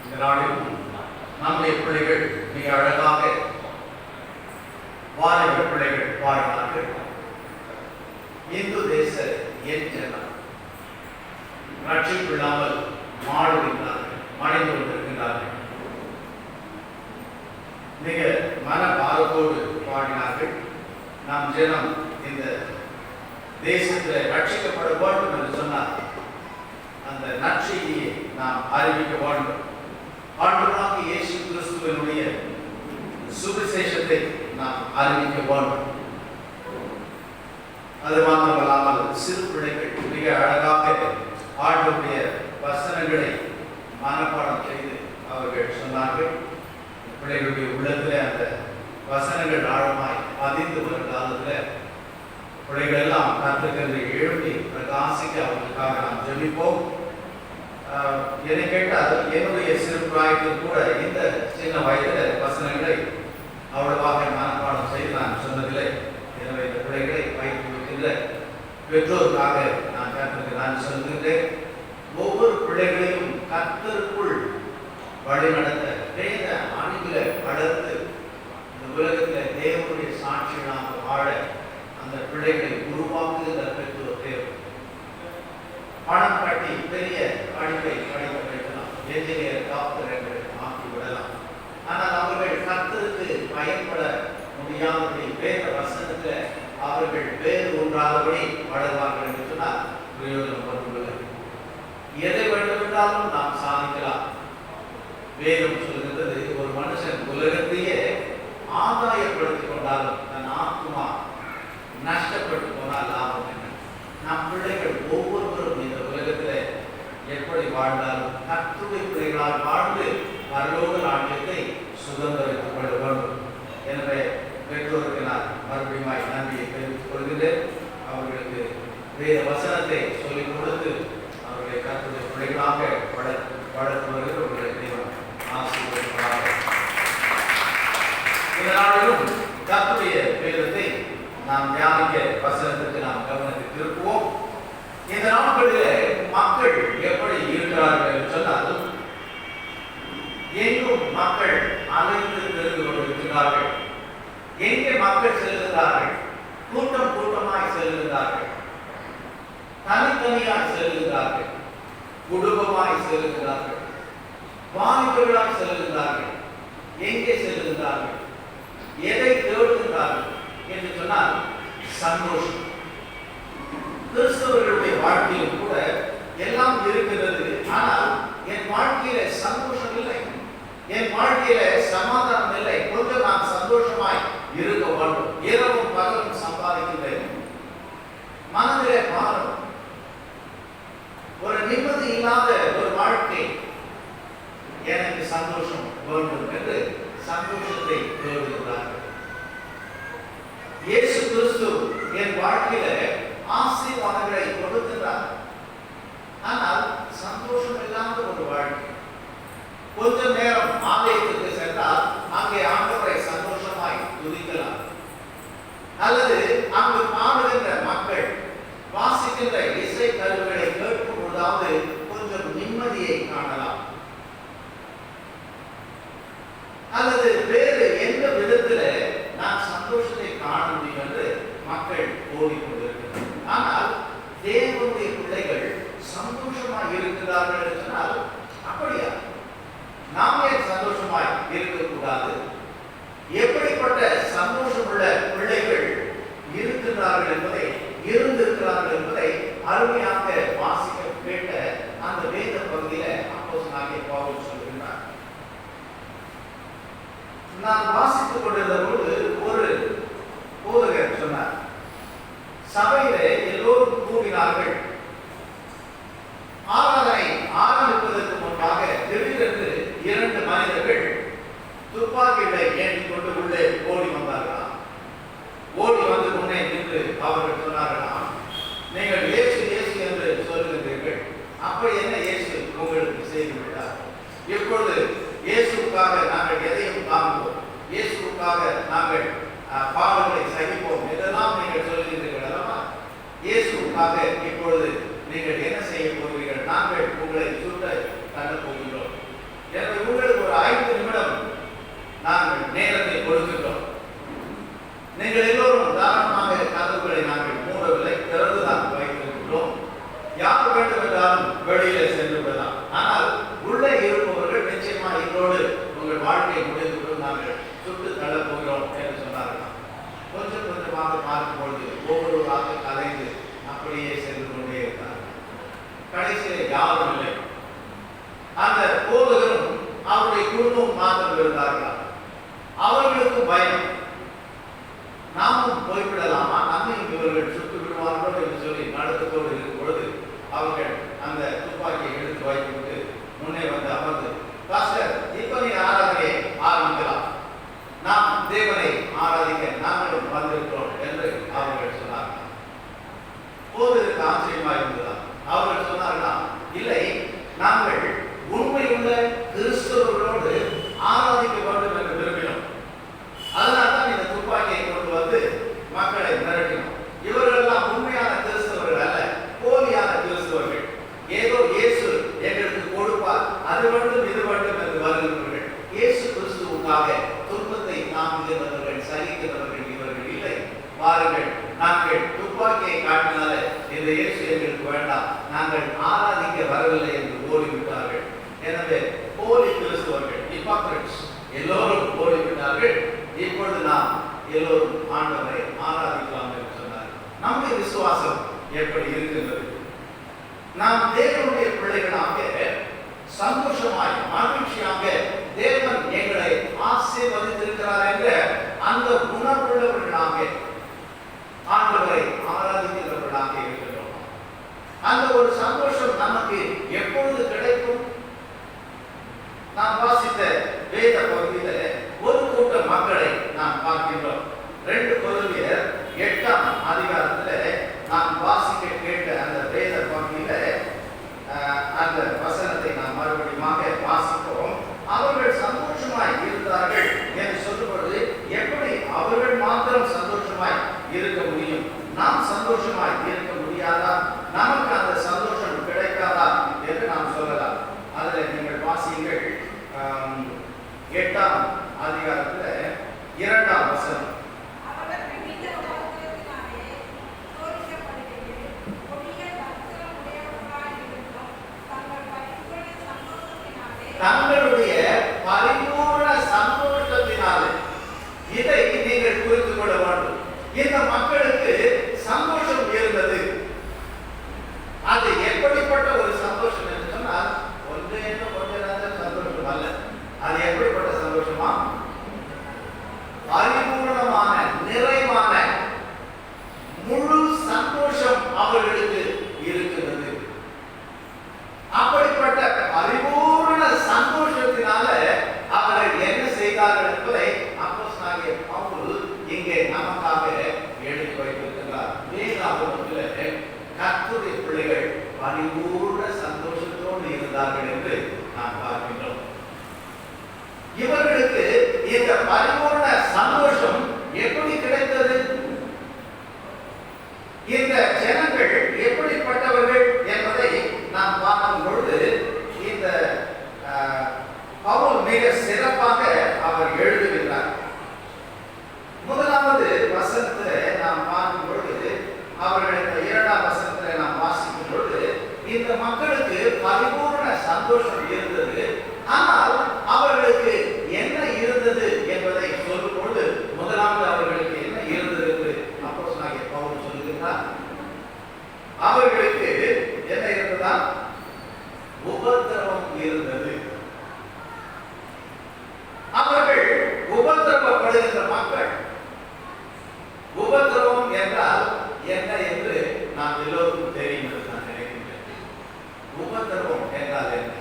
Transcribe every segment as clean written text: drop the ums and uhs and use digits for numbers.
இந்த நாளில் நம்முடைய பிள்ளைகள் மிக அழகாக வாலிப பிள்ளைகள் பாடினார்கள். இந்து தேச என் ஜனம் ரட்சிப்பில்லாமல் மாடுகின்றார்கள், மறைந்து கொண்டிருக்கின்றார்கள். மிக மனபாரத்தோடு பாடினார்கள். நம் ஜனம் இந்த தேசத்தில் ரட்சிக்கப்பட வேண்டும் என்று சொன்னார். அந்த நற்செய்தியை நாம் அறிவிக்க வேண்டும். ஆண்டவராகிய இயேசு கிறிஸ்துவினுடைய சுவிசேஷத்தை நாம் அறிவிக்க வேண்டும். அது மாத்திரமல்லாமல் சிறு பிள்ளைகள் மிக அழகாக ஆண்டவருடைய வசனங்களை மனப்பாடம் செய்து அவர்கள் சொன்னார்கள். பிள்ளைகளுடைய உள்ளத்தில் அந்த வசனங்கள் ஆழமாய் பதிந்து வரும் காலத்தில் பிள்ளைகள் எல்லாம் கற்றுக்கிறது எழுப்பி பிரகாசிக்க அவர்களுக்காக நாம் ஜெபிப்போம். என்னை கேட்டால் என்னுடைய சிறு பிராயத்தில் கூட இந்த சின்ன வயதில் வசனங்களை அவ்வளவாக மனப்பாடம் செய்து நான் சொன்னதில்லை. எனவே இந்த பிள்ளைகளை பயிற்றுவிக்கின்ற பெற்றோருக்காக நான் கற்றுக்கு நான் சொல்கின்றேன். ஒவ்வொரு பிள்ளைகளையும் கர்த்தருக்குள் வழிநடத்த வேத அணிகளை வளர்த்து இந்த உலகத்தில் தேவனுடைய சாட்சிகளாக வாழ அந்த பிள்ளைகளை உருவாக்குகின்ற பெற்றோர் தேவை. பணம் கட்டி பெரிய படிப்பை படிக்க வைக்கலாம், என்ஜினியர் டாக்டர் என்று ஆக்கி விடலாம். ஆனால் அவர்கள் கர்த்தருக்கு பயன்பட முடியாதபடி வேத வசனத்தில் அவர்கள் வேறு ஒன்றாதபடி வளர்வார்கள் என்று சொன்னால் பிரயோஜனம் கொண்டுள்ளது. எதை வேண்டுமென்றாலும் நாம் சாதிக்கலாம். வேதம் சொல்கின்றது, ஒரு மனுஷன் உலகத்தையே ஆதாயப்படுத்திக் கொண்டாலும் தன் ஆத்மா நஷ்டப்பட்டு போனால் லாபம் என்ன? நம் பிள்ளைகள் ஒவ்வொருவரும் இந்த உலகத்தில் எப்படி வாழ்ந்தாலும் கர்த்தருடைய பிள்ளைகளால் வாழ்ந்து பரலோக ராஜ்யத்தை சுதந்திரித்துக் கொள்ள வேண்டும். எனவே பெற்றோருக்கு நான் மறுபடியும் நன்றியை தெரிவித்துக் கொள்கிறேன். அவர்களுக்கு வேத வசனத்தை சொல்லிக் கொடுத்து அவர்களை கர்த்தருடைய பிள்ளைகளாக வளர்த்து வருகிற உங்களை தெய்வம் ஆசீர்வதிப்பாராக. இந்த நாளிலும் கர்த்தருடைய வேதத்தை நாம் தியானிக்க வசனத்துக்கு நாம் கவனத்தை திருப்புவோம். இந்த நாட்களிலே மக்கள் எப்படி இருக்கிறார்கள் என்று சொன்னால், எங்கும் மக்கள் அலைந்து திரிந்து கொண்டிருக்கிறார்கள். எங்கே மக்கள் செல்கிறார்கள்? கூட்டம் கூட்டமாய் செல்கிறார்கள், தனித்தனியாய் செல்கிறார்கள், குடும்பமாய் செல்கிறார்கள், வாலிபர்களாய் செல்கிறார்கள். எங்கே செல்கிறார்கள்? எதை தேடுகிறார்கள் என்று சொன்னால் சந்தோஷம். கிறிஸ்தவர்களுடைய வாழ்க்கையில் கூட எல்லாம் இருக்கிறது. ஆனால் என் வாழ்க்கையில சந்தோஷம் இல்லை, என் வாழ்க்கையில சமாதானம் இல்லை. கொஞ்சம் நான் சந்தோஷமாய் இருக்க வேண்டும். இரவும் பகலும் சம்பாதிக்கிறேன், மனதிலே பாரம், ஒரு நிம்மதி இல்லாத ஒரு வாழ்க்கை. எனக்கு சந்தோஷம் வேண்டும் என்று சந்தோஷத்தை தேடுகிறார்கள். இயேசு கிறிஸ்து என் வாழ்க்கையில ஆசீர்வாதங்களை கொடுக்கிறார். ஆனால் சந்தோஷம் இல்லாத ஒரு வாழ்க்கை. கொஞ்ச நேரம் ஆலயத்துக்கு சென்றால் அங்கே ஆண்டவரை சந்தோஷமாய் துதிக்கலாம், அல்லது அங்கு பாடுகின்ற மக்கள் வாசிக்கின்ற இசை கருவிகளை கேட்கும் பொழுதாவது கொஞ்சம் நிம்மதியை காணலாம், அல்லது வேறு எந்த விதத்தில் நான் சந்தோஷத்தை காண முடியும் என்று மக்கள் ஓடிக்கொண்டிருக்கிறார்கள். ஆனால் தேவனுடைய பிள்ளைகள் சந்தோஷமாய் இருக்கிறார்கள் என்று சொன்னால், அப்படியா? நாம் ஏன் சந்தோஷமாய் இருக்கக்கூடாது? எப்படிப்பட்ட சந்தோஷமுள்ள பிள்ளைகள் இருக்கிறார்கள் என்பதை, இருந்திருக்கிறார்கள் என்பதை அருமையாக வாசிக்க கேட்ட அந்த வேத பகுதியில அப்போஸ்தலனாகிய பவுல் சொல்கிறார். நான் வாசித்துக் கொண்டிருந்த பொழுது ஒரு போதகர் சொன்னார், சபையிலே எல்லோரும் கூடினார்கள். ஆராதனை ஆரம்பிப்பதற்கு முன்பாக திடீரென்று 2 மனிதர்கள் துப்பாக்கிகளை ஏற்றிக் கொண்டு உள்ளே ஓடி வந்தார்களாம். ஓடி வந்து முன்னே நின்று அவர்கள் சொன்னார்களாம், நீங்கள் இயேசு இயேசு என்று சொல்லுகின்றீர்கள், அப்படி என்ன இயேசு உங்களுக்கு செய்து விட்டார்? இப்பொழுது இயேசுக்காக நாங்கள் எதையும் தாங்குவோம், இயேசுக்காக நாங்கள் பாவங்களை சகிப்போம் என்றெல்லாம் நீங்கள் சொல்லுகின்றீர்கள் அல்லவா? இயேசுக்காக இப்பொழுது நீங்கள் என்ன செய்ய போகிறீர்கள்? நாங்கள் உங்களை சுட்ட அது வேண்டும் இது வேண்டும் என்று வருகிறவர்கள் இயேசு கிறிஸ்துவுக்காக துன்பத்தை தாங்குகிறவர்கள் சகிக்கிறவர்கள் இவர்கள் இல்லை. பாருங்கள், நாங்கள் துப்பாக்கியை காட்டினாலே இந்த இயேசு எங்களுக்கு வேண்டாம், நாங்கள் ஆராதிக்க வரவில்லை என்று ஓடிவிட்டார்கள். எனவே போலி கிறிஸ்துவர்கள், ஹிப்போக்ரைட்ஸ் எல்லோரும் ஓடிவிட்டார்கள். இப்பொழுது நாம் எல்லோரும் ஆண்டவரை ஆராதிக்கலாம் என்று சொன்னார். நம்முடைய விசுவாசம் எப்படி இருக்கின்றது? நாம் தேவனுடைய பிள்ளைகளாக சந்தோஷமாய் மகிழ்ச்சியாக தேவன் எங்களை ஆசீர்வதித்திருக்கிறார் என்ற அந்த உணர்வுள்ளவர்களாக ஆண்டவரை ஆராதிக்கிறவர்களாக இருக்கிறோம். அந்த ஒரு சந்தோஷம் நமக்கு எப்பொழுது கிடைக்கும்? நாம் வாசித்த வேத பகுதியில் ஒரு கூட்ட மக்களை நாம் பார்க்கின்றோம். 2 கொரிந்தியர் 8ஆம் அதிகாரத்தில் நாம் வாசிக்க கேட்ட அந்த வேத பகுதியில் அந்த வசனத்தை நாம் மறுபடியும் வாசிப்போம். அவர்கள் சந்தோஷமாய் இருந்தார்கள் என்று சொல்லும்போது எப்படி அவர்கள் மாத்திரம் சந்தோஷமாய் இருக்க முடியும்? நாம் சந்தோஷமாய் இருக்க முடியாதா? நமக்கு அந்த சந்தோஷம் கிடைக்காதா என்று நாம் சொல்லலாம். அதில் நீங்கள் வாசியுங்கள் 8ஆம் அதிகாரத்தில் 2ஆம் வசனம். தங்களுடைய பரிபூர்ண சந்தோஷத்தினாலே, இதை நீங்கள் புரிந்து கொள்ள வேண்டும். இந்த மக்களுக்கு சந்தோஷம் இருந்தது. அது எப்படிப்பட்ட ஒரு சந்தோஷம் என்று சொன்னால் கொஞ்ச நேரம் சந்தோஷம் அல்ல. அது எப்படிப்பட்ட சந்தோஷமா? பரிபூர்ணமான நிறைவான முழு சந்தோஷம் அவர்களுக்கு இருக்கிறது. அப்படிப்பட்ட பரிபூர்ண சந்தோஷத்தினால அவர்கள் என்ன செய்தார்கள் என்பதை அப்போஸ்தலனாகிய பவுல் இங்கே நமக்காக எழுதி வைத்திருக்கிறார். வேதாகமத்தில் கர்த்தருடைய பிள்ளைகள் பரிபூர்ண சந்தோஷத்தோடு இருந்தார்கள் என்று நாம் பார்க்கின்றோம். இவர்களுக்கு இந்த பரிபூர்ண சந்தோஷம் எப்படி கிடைத்தது? இந்த ஜனங்கள் எப்படிப்பட்டவர்கள் என்பதை நாம் பார்க்கும் பொழுது இந்த பவுல் மிக சிறப்பாக அவர் எழுதுகிறார். முதலாவது வசனத்தில் நாம் பார்க்கும் பொழுது அவர்களுக்கு 2ஆம் வசனத்தில் நாம் வாசிக்கும் பொழுது இந்த மக்களுக்கு பரிபூர்ண சந்தோஷம் இருந்தது. ஆனால் அவர்களுக்கு என்ன இருந்தது என்பதை சொல்லும் பொழுது முதலாவது அவர்களுக்கு என்ன இருந்தது என்று அப்போஸ்தலனாகிய பவுல் சொல்லுகிறார். அவர்களுக்கு என்ன இருந்ததா? உபத்திரவம் இருந்தது. அவர்கள் உபத்திரவப்படுகின்ற மக்கள். உபத்திரவம் என்றால் என்ன என்று நாம் எல்லோருக்கும் தெரியும் என்று நான் நினைக்கின்றேன். உபத்திரவம் என்றால் என்ன?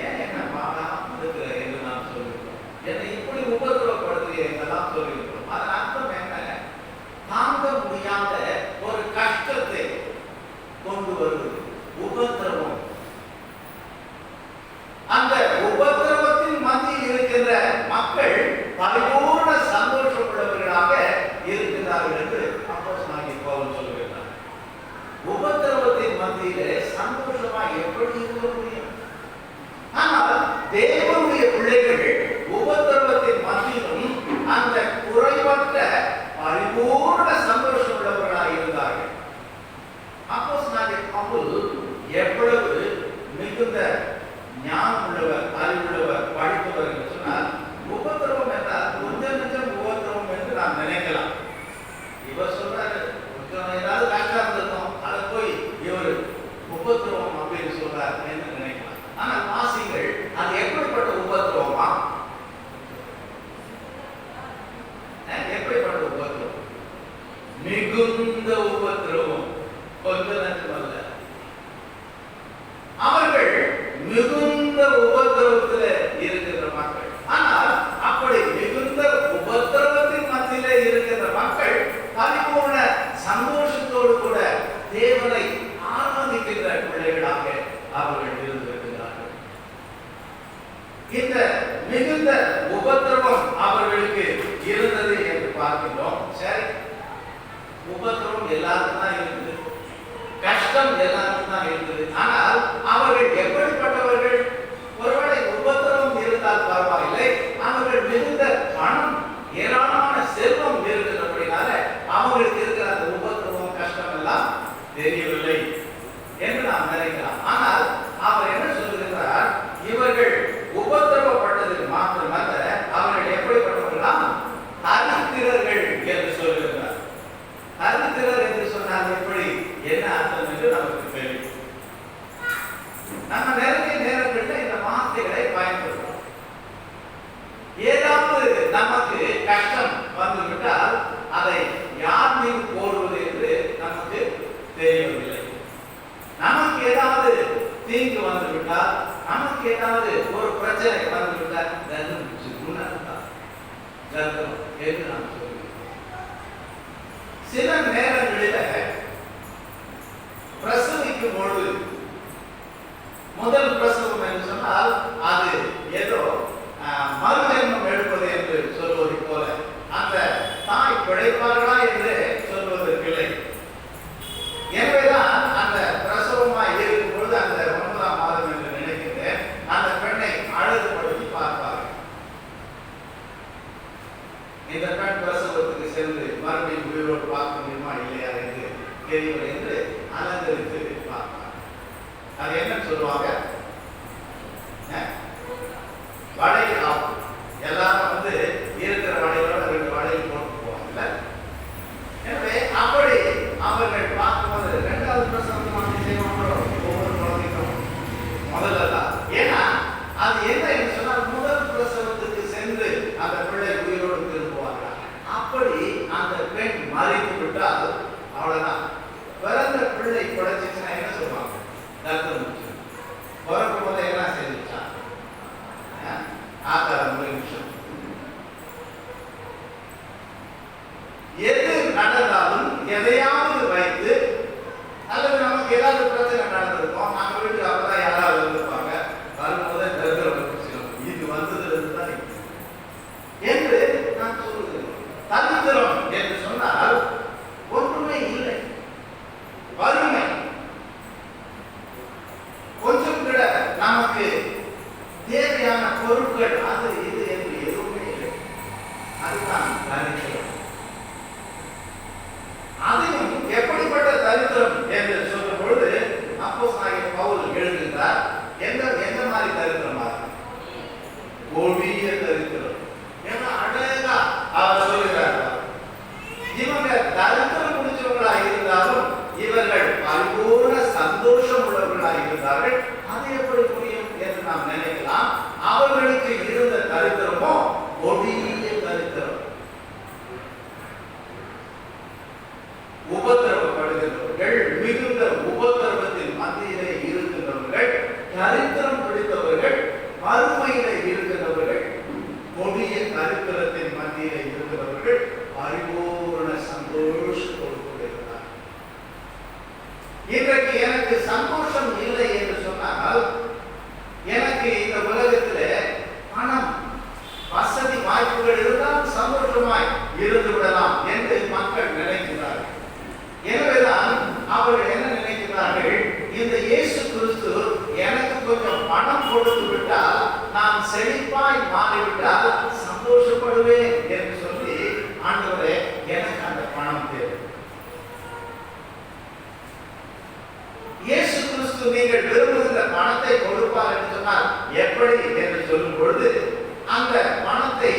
ஏன் என்ன பாடாம இருக்கிற என்று நாம் சொல்லுகிறோம். என்னை இப்படி உபத்திரவப்படுத்துகிறேன் என்றெல்லாம் சொல்லுகிறோம். அதன் அர்த்தம் என்ன? தாங்க முடியாத ஒரு கஷ்டத்தை கொண்டு வருவது உபத்திரவம். அந்த உபத்திரவத்தின் மத்தியில் இருக்கின்ற மக்கள் பரிபூர்ண சந்தோஷம் உள்ளவர்களாக இருக்கிறார்கள் என்று அப்போஸ்தலனாகிய பவுல் சொல்லுகிறார். உபத்திரவத்தின் மத்தியிலே சந்தோஷமா எப்படி இருக்க முடியும்? ஆனால் தேவனுடைய பிள்ளைகள் உபத்திரவத்தின் மத்தியிலும் அந்த குறைவற்ற பரிபூர்ண சந்தோஷம் உள்ளவர்களாக இருந்தார்கள். அப்போஸ்தலனாகிய பவுல் எவ்வளவு மிகுந்த ஞானம் உள்ளவர், அறிவுள்ளவர், படித்தவர் என்று சொன்னால் உபத்திரவம் என்றால் கொஞ்சம் கொஞ்சம் உபத்திரவம் என்று நாம் நினைக்கலாம். இவர் சொல்றாரு கொஞ்சம் ஏதாவது கஷ்டம் இருந்திருக்கும், அதை போய் இவர் உபத்திரவம் அப்படின்னு சொல்றார் என்று நினைக்கலாம். ஆனால் வாசிகள் அது எப்படிப்பட்ட உபத்திரவமா? எப்படிப்பட்ட உபத்திரவம்? மிகுந்த உபத்திரவம், கொஞ்ச நேரம் அல்ல. அவர்கள் மிகுந்த உபத்திரவத்தில் இருக்கிற மக்கள். ஆனால் அப்படி மிகுந்த உபத்திரவத்தின் மத்தியிலே இருக்கிற மக்கள் பரிபூர்ண சந்தோஷத்தோடு கூட தேவனை ஆராதிக்கின்ற பிள்ளைகளாக அவர்கள் இருந்திருக்கிறார்கள். இந்த மிகுந்த உபத்திரவம் அவர்களுக்கு இருந்தது என்று பார்க்கின்றோம். சரி, உபத்திரவம் எல்லாருக்கும் தான் இருக்குது, கஷ்டம் எல்லாருக்கும் தான் இருக்குது. ஆனால் அவர் நாம் நினைக்கலாம். ஆனால் அவர் என்ன சொல்லுகிறார், இவர்கள் உபத்திரவப்பட்டதுக்கு மாத்திரமல்ல, அவர்கள் எப்படிப்பட்டவர்களா, தரித்திரர்கள் என்று சொல்லுகிறார். தரித்திரர் என்று சொன்னால் எப்படி, என்ன அர்த்தம் என்று நமக்கு தெரியும். நம்ம நிறைய நேரங்களில் இந்த வார்த்தைகளை பயன்படுத்தும். ஏதாவது நமக்கு கஷ்டம் வந்துவிட்டால் அதை யார் மீது போடுவது என்று நமக்கு தெரியவில்லை. நமக்கு ஏதாவது தீங்கு வந்துவிட்டால், நமக்கு ஏதாவது ஒரு பிரச்சனை வந்துவிட்டால் தர்மம் என்று நாம் சொல்கிறோம். சில நேரங்களில் பிரசவிக்கும் பொழுது, முதல் பிரசவம் என்று சொன்னால் அது ஏதோ மறுஜென்மம் எடுப்பது என்று சொல்வதை போல, அந்த தாய் பிழைப்பார்களா என்று சொல்வதற்கில்லை. எனவேதான் அந்த பிரசவமாய் இருக்கும் பொழுது, அந்த 9ஆம் மாதம் என்று நினைக்கிறேன், அந்த பெண்ணை அழகுபடுத்தி பார்ப்பார்கள். இந்த பெண் பிரசவத்துக்கு சென்று மறுபடியும் உயிரோடு பார்க்க முடியுமா இல்லையா என்று தெரியவில்லை என்று அலங்கரித்து பார்ப்பார். அது என்ன சொல்லுவாங்க, வடை காப்பு. எல்லாரும் இருக்கிற வடையோட 2 வடையில் போட்டு போவாங்கல்ல. எனவே அப்படி அவர்கள் பார்க்கும்போது 2வது பிரசவத்தை செய்வாங்களோ ஒவ்வொரு குழந்தைக்கும் முதல்ல. ஏன்னா அது என்ன என்று சொன்னால், முதல் பிரசவத்துக்கு சென்று அந்த பிள்ளை உயிரோடு திரும்புவார்கள். அப்படி அந்த பெண் மறித்து விட்டால் அவ்வளவுதான். பிறந்த பிள்ளை குறைச்சிச்சுன்னா என்ன சொல்லுவாங்க, தர்த்தம் பிறக்கும் போது என்ன செஞ்சுச்சா, ஆதாரம் நிமிஷம். எது நடந்தாலும் எதையாவது வைத்து, அல்லது நமக்கு ஏதாவது பிரச்சனை நடந்திருக்கும், நம்ம வீட்டுக்கு அப்பதான் யாராவது வந்திருப்பாங்க, வரும்போது இது வந்ததுல இருந்துதான் என்று நான் சொல்லுகிறேன். தரித்திரம் என்று சொன்னால் ஒன்றுமே இல்லை, வறுமை, கொஞ்சம் கூட நமக்கு தேவையான பொருட்கள் அது இது என்று எதுவுமே இல்லை. அதுதான் தரித்திரம். அதையும் எப்படிப்பட்ட தரித்திரம் என்று சொல்லும் பொழுது அப்போஸ்தலனாகிய பவுல் எழுதுகிறார், எந்த மாதிரி தரித்திரமா, கொடிய தரித்திரம். ஏன்னா அழகா அவர் சொல்லுகிறார், இவங்க தரித்திரம் முடிச்சவர்களாக இருந்தாலும் இவர்கள் பரிபூர்ண சந்தோஷம் உள்ளவர்களாக இருந்தார்கள். அது எப்படி புரியும் என்று நாம் நினைக்கலாம். அவர்களுக்கு இருந்த தரித்திரமோ கொடிய தரித்திரம். உபத்திரவப்படுகிறவர்கள், மிகுந்த உபத்திரவத்தின் மத்தியிலே இருக்கின்றவர்கள், தரித்திரம் பிடித்தவர்கள், வறுமையிலே இருக்கின்றவர்கள், கொடிய தரித்திரத்தின் மத்தியிலே இருக்கிறவர்கள் பரிபூர்ண சந்தோஷத்தோடு கொண்டிருக்கிறார். இன்றைக்கு எனக்கு சந்தோஷம் இல்லை என்று சொன்னால், எனக்கு இந்த உலகத்திலே பணம், வசதி, வாய்ப்புகள் இருந்தால் சந்தோஷமாய் இருந்து விடலாம் என்று மக்கள் நினைக்கிறார்கள். எனவேதான் அவர்கள் என்ன நினைக்கிறார்கள், இந்த இயேசு கிறிஸ்து எனக்கு கொஞ்சம் பணம் கொடுத்து விட்டால், நான் செழிப்பாய் மாறிவிட்டால் சந்தோஷப்படுவேன் என்று சொல்லி, ஆண்டவரே எனக்கு அந்த பணம் தேவை. இயேசு கிறிஸ்து நீங்கள் விரும்புகிற பணத்தை கொடுப்பார் என்று சொன்னால் எப்படி என்று சொல்லும் பொழுது, அந்த பணத்தை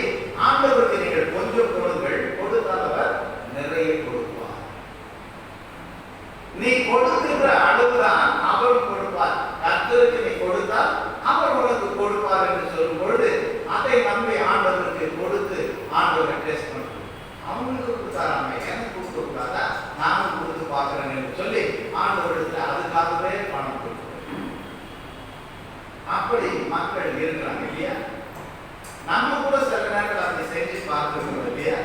ஆண்டவருக்கு நீங்கள் கொஞ்சம் கொடுங்கள், கொடுத்தால் அவர் நிறைய கொடுப்பார். நீ கொடுக்கின்ற அளவுதான் அவரும் கொடுப்பார். கர்த்தருக்கு நீ கொடுத்தால் அவர் உனக்கு கொடுப்பார் என்று சொல்லும் பொழுது, அதை நம்பி ஆண்டவருக்கு கொடுத்து ஆண்டவரை டெஸ்ட் பண்ணுவோம். அவங்களுக்கு கொடுத்தாராமே, எனக்கு கொடுக்க கூடாதா, நானும் கொடுத்து பார்க்கிறேன் என்று சொல்லி ஆண்டவருக்கு அதுக்காகவே பணம் கொடுக்கிறோம். அப்படி மக்கள் இருக்கிறாங்க இல்லையா? நம்ம கூட சில நேரத்தில் அப்படி செஞ்சு பார்க்கிறோம் இல்லையா?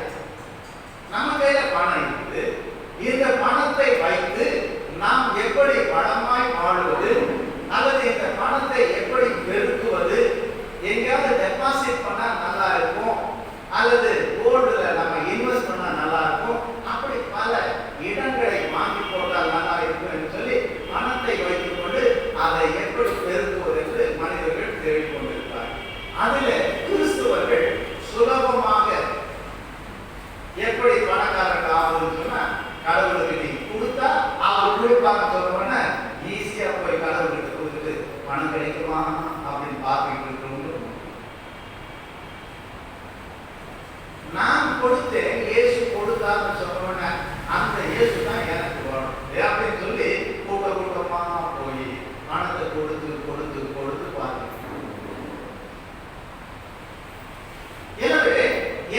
நம்ம கையில பணம் இருக்குது, இந்த பணத்தை வைத்து நாம் எப்படி வளமாய் வாழுவது, அல்லது இந்த பணத்தை எப்படி பெருக்குவது, எங்கேயாவது டெபாசிட் பண்ணா நல்லா இருக்கும், அல்லது கோல்டுல நம்ம இன்வெஸ்ட் பண்ணா நல்லா இருக்கும், அப்படி பல இடங்களை வாங்கி போட்டால் நல்லா இருக்கும் என்று சொல்லி பணத்தை வைத்துக் கொண்டு அதை எப்படி பெருக்குவது என்று மனிதர்கள் பணம் கிடைக்குமா அப்படின்னு பார்த்துட்டு இருக்கிறவங்க நான் கொடுத்தேன், இயேசு கொடுத்தாருன்னு சொன்னோன்னே அந்த இயேசு தான் எனக்கு வேணும் அப்படின்னு சொல்லி கூட்டமா போய் பணத்தை கொடுத்து கொடுத்து கொடுத்து பார்த்து. எனவே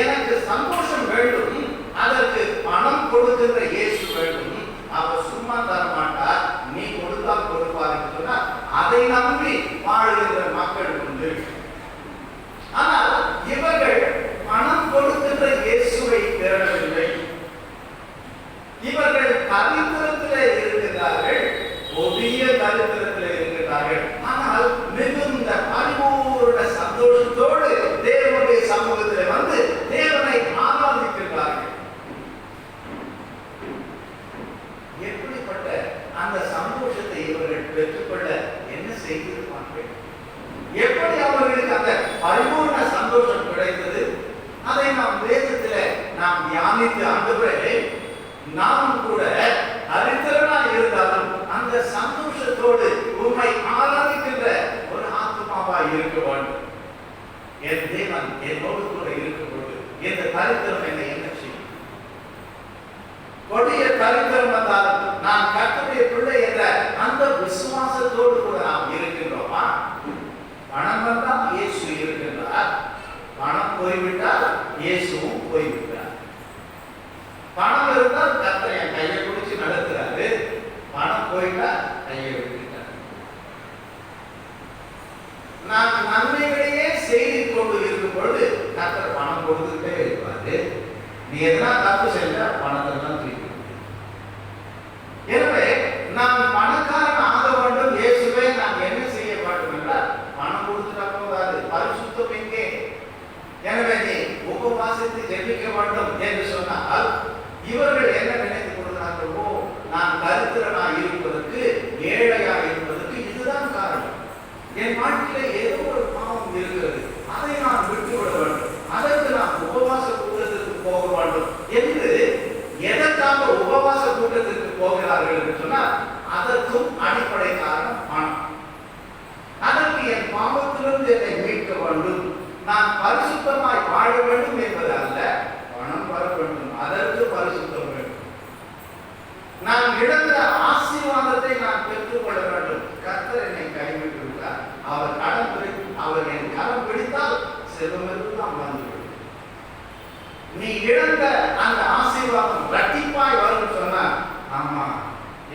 எனக்கு சந்தோஷம் வேண்டும், அதற்கு பணம் கொடுக்கின்ற இயேசு வேண்டும். அவர் சும்மா தர மாட்டார், நீ கொடுத்தால் கொடுப்பாருன்னு சொன்னா அதை நம்பி வாழுகின்ற மக்கள் உண்டு. ஆனால் இவர்கள் பணம் கொடுக்கின்ற இயேசுவை தேடவில்லை. இவர்கள் தரித்திரத்திலே இருக்கிறார்கள், ஒவ்விய தரித்திரத்திலே இருக்கிறார்கள். ஆனால் மிகுந்த பரிபூர்ண சந்தோஷத்தோடு தேவனுடைய சமூகத்தில் வந்து தேவனை ஆராதிக்கிறார்கள். எப்படிப்பட்ட அந்த சந்தோஷத்தை இவர்கள் பெற்றுக்கொள்ள என்ன செய்திருப்பார்கள்? எப்படி அவர்களுக்கு அந்த பரிபூர்ண சந்தோஷம் கிடைத்தது? அதை நாம் வேதத்தில் நாம் தியானித்து ஆண்டவரே, நாம் கூட தரித்திரனாய் இருந்தாலும் அந்த சந்தோஷத்தோடு உம்மை ஆராதிக்கின்ற ஒரு ஆத்மாவாய் இருக்க வேண்டும். என் தேவன் என்னோடு கூட இருக்கும்போது இந்த தரித்திரம் என்னை என்ன செய்யும்? கொடிய தரித்திரம் வந்தாலும் நான் கர்த்தருடைய பிள்ளை என்ற அந்த விசுவாசத்தோடு கூட நாம் இருக்கின்றோமா? பணம் வந்தால் இயேசு இருக்கின்றார், பணம் போய்விட்டால் இயேசுவும் போய்விட்டார். பணம் இருந்தால் கர்த்தர் என் கையை பிடிச்சி நடத்துறாரு, பணம் போயிட்டா கையை விட்டுட்டார். நான் நன்மைகளையே செய்து கொண்டு இருக்கும் பொழுது கர்த்தர் பணம் கொடுத்துட்டே இருப்பாரு. நீ எதனா தப்பு செஞ்சா பணத்தை தான் தூக்கி. எனவே நான் பணக்காரன் ஆக வேண்டும், இயேசுவே நான் என்ன செய்ய வேண்டும் என்றால் பணம் கொடுத்துட்டா போகாது, பரிசுத்தம் எங்கே? எனவே நீ உபவாசித்து ஜெபிக்க வேண்டும் என்று சொன்னால் இவர்கள் என்ன நினைத்துக் கொள்கிறார்கள்? ஓ, நான் தரித்திரனாய் இருப்பதற்கு, ஏழையாக இருப்பதற்கு இதுதான் காரணம். என் வாழ்க்கையில ஏதோ ஒரு பாவம் இருக்கிறது, அதை நான் விட்டுவிட வேண்டும், அதற்கு நான் உபவாச கூட்டத்திற்கு போக வேண்டும் என்று எதற்காக உபவாச கூட்டத்திற்கு போகிறார்கள் என்று சொன்னால் அதற்கும் அடிப்படை காரணம் பணம். அதற்கு என் பாவத்திலிருந்து என்னை மீட்க வேண்டும், நான் பரிசுத்தமாய் வாழ வேண்டும் என்பது அல்ல, பணம் வர வேண்டும், அதற்கு பரிசுத்தம் வேண்டும். நான் இழந்த ஆசீர்வாதத்தை நான் பெற்றுக்கொள்ள வேண்டும். கர்த்தர் என்னை கைவிட்டு விட்டார், அவர் என் கரம் பிடித்தால் செல்வமெல்லாம் வந்துவிடும். நீ இழந்த அந்த ஆசீர்வாதம் இரட்டிப்பாய் வரும் சொன்னா, ஆமா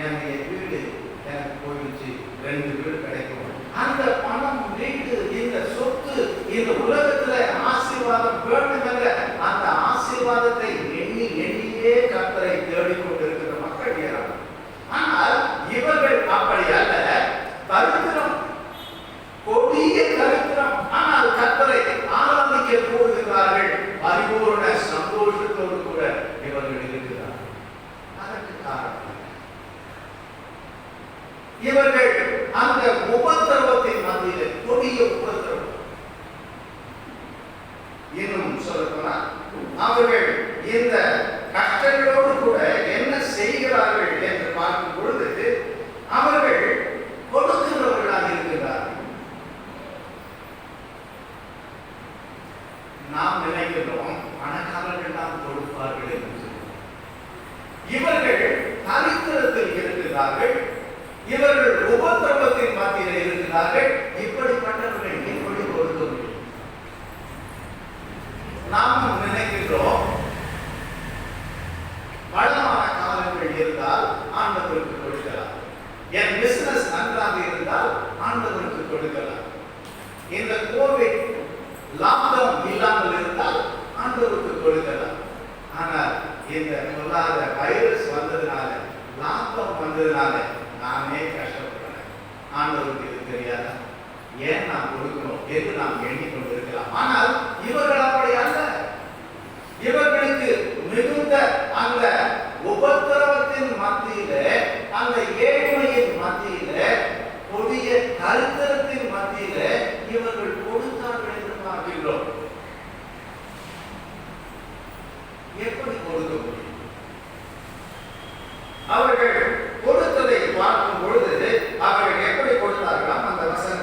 என்னுடைய வீடு எனக்கு போயிடுச்சு, 2 வீடு கிடைக்கும். அந்த பணம், வீடு, இந்த சொத்து, இந்த உலகத்துல ஆசீர்வாதம் வேண்டும் என்ற அந்த ஆசீர்வாதத்தை எண்ணி எண்ணியே கர்த்தரை தேடிக்கொண்டிருக்கிற மக்கள் ஏராளம். ஆனால் இவர்கள் அப்படி அல்ல, தரித்திரம், கொடிய தரித்திரம், ஆனால் கர்த்தரை ஆராதிக்க போகிறார்கள். பரிபூர்ண சந்தோஷத்தோடு கூட இவர்கள் இருக்கிறார்கள். அதற்கு காரணம் இவர்கள் அந்த உபத்திரவத்தின் மத்தியிலே, கொடிய உபத்திரவம், இன்னும் சொல்லப்போனால் அவர்கள் இந்த கஷ்டங்களோடு கூட என்ன செய்கிறார்கள் என்று பார்க்கும் பொழுது அவர்கள் கொடுக்கிறவர்களாக இருக்கிறார்கள். நாம் நினைக்கிறோம் பணக்காரர்கள் தான் கொடுப்பார்கள் என்று சொல்லுவோம். இவர்கள் தரித்திரத்தில் இருக்கிறார்கள், இவர்கள் உபத்திரவத்தின் மத்தியில் இருக்கிறார்கள். இப்படிப்பட்டவர்கள் எப்படி கொடுக்க முடியும்? நாம் நினைக்கிறோம் வளமான காலங்கள் இருந்தால் ஆண்டவருக்கு கொடுக்கலாம், என் பிசினஸ் நன்றாக இருந்தால் ஆண்டவருக்கு கொடுக்கலாம், இந்த கோவிட் லாக்டவுன் இல்லாமல் இருந்தால் ஆண்டவருக்கு கொடுக்கலாம். ஆனால் இந்த பொல்லாத வைரஸ் வந்ததுனால, லாக்டவுன் வந்ததுனால நானே கஷ்டப்படுறேன், ஆண்டவருக்கு இது தெரியாதா, ஏன் நாம் கொடுக்கணும் என்று நாம் எண்ணிக்கொண்டிருக்கலாம். ஆனால் இவர்கள் அப்படி அல்ல. இவர்களுக்கு மிகுந்த அந்த உபத்திரவத்தின் மத்தியிலே, அந்த ஏழ்மையின் மத்தியிலே, கொடிய தரித்திரத்தின் மத்தியிலே இவர்கள் கொடுத்தார்கள் என்று பார்க்கிறோம். எப்படி கொடுக்க முடியும்? அவர்கள் கொடுத்ததை பார்க்கும் பொழுது அவர்கள் எப்படி கொடுத்தார்களாம்? அந்த வசனம்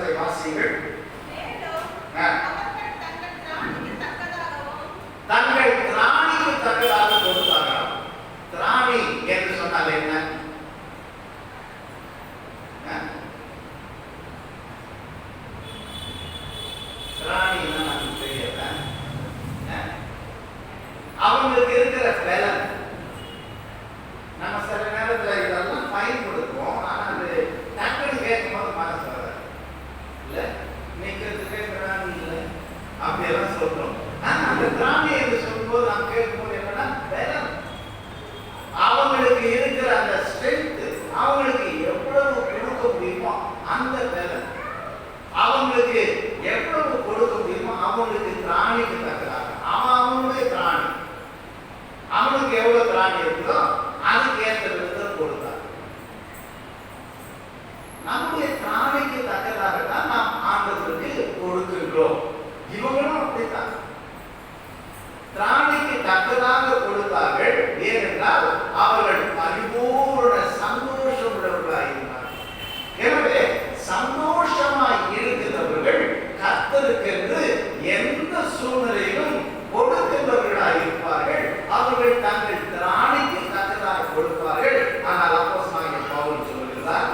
திராணின்னா நமக்கு தெரியல. அவங்களுக்கு இருக்கிற பலன் நம்ம சில நேரத்துல இதெல்லாம் ஃபைன் கொடுப்போம். ஆனா அது டக்குன்னு கேட்கும் போது மனசு வராது. இல்ல நிக்கிறதுக்கே திராணி இல்லை அப்படியெல்லாம் சொல்றோம். ஆனா அந்த திராணி என்று சொல்லும்போது நாம் கேட்கும்போது என்னன்னா பலன், அவங்களுக்கு இருக்கிற அந்த ஸ்ட்ரென்த், அவங்களுக்கு எவ்வளவு கொடுக்க முடியுமோ அந்த பலன், அவங்களுக்கு எவ்வளவு கொடுக்க முடியுமோ அவங்களுக்கு திராணிக்கு தக்கதாக அவனுடைய திராணி, அவனுக்கு எவ்வளவு திராணி இருக்குதோ அதுக்கு ஏற்ற விதத்தில் கொடுத்தார். நம்முடைய திராணிக்கு தக்கதாக தான் நாம் ஆண்டவருக்கு கொடுக்கின்றோம். இவங்களும் அப்படித்தான் திராணிக்கு தக்கதாக கொடுத்தார்கள். ஏனென்றால் அவர்கள் பரிபூர்ண சந்தோஷம் உள்ளவர்களாக இருந்தார்கள். எனவே சந்தோஷமாய் இருக்கிறவர்கள் கர்த்தருக்கென்று எந்த சூழ்நிலையிலும் கொடுக்கின்றவர்களாக இருப்பார்கள். அவர்கள் தங்கள் திராணிக்கு தக்கதாக கொடுப்பார்கள். ஆனால் அப்போஸ்தலனாகிய பவுல் சொல்லுகிறார்,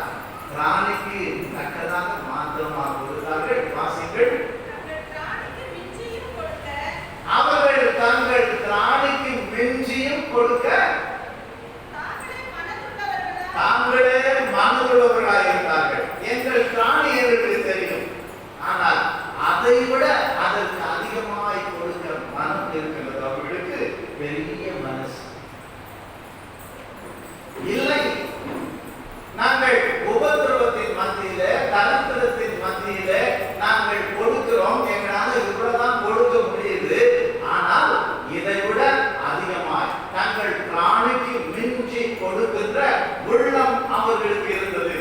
திராணிக்கு தக்கதாக மாத்திரமாக கொடுத்தார்கள். வாசிங்கள். அவர்கள் தங்கள் திராணிக்கு மிஞ்சியும் கொடுக்க தாங்களே மனதுள்ளவர்களாக இருந்தார்கள். எங்கள் திராணி எங்களுக்கு தெரியும், ஆனால் அதை விட அதற்கு அதிகமாய் கொடுக்க மனம் இருக்கிறது. அவர்களுக்கு பெரிய மனசு இல்லை. நாங்கள் உபத்திரவத்தின் மத்தியில, தரித்திரத்தின் மத்தியில நாங்கள் கொடுக்கிறோம். எங்களால் இவ்வளவுதான் கொடுக்க முடியுது. ஆனால் இதை விட அதிகமாய் தங்கள் பிராணிக்கு மிஞ்சி கொடுக்கின்ற உள்ளம் அவர்களுக்கு இருந்தது.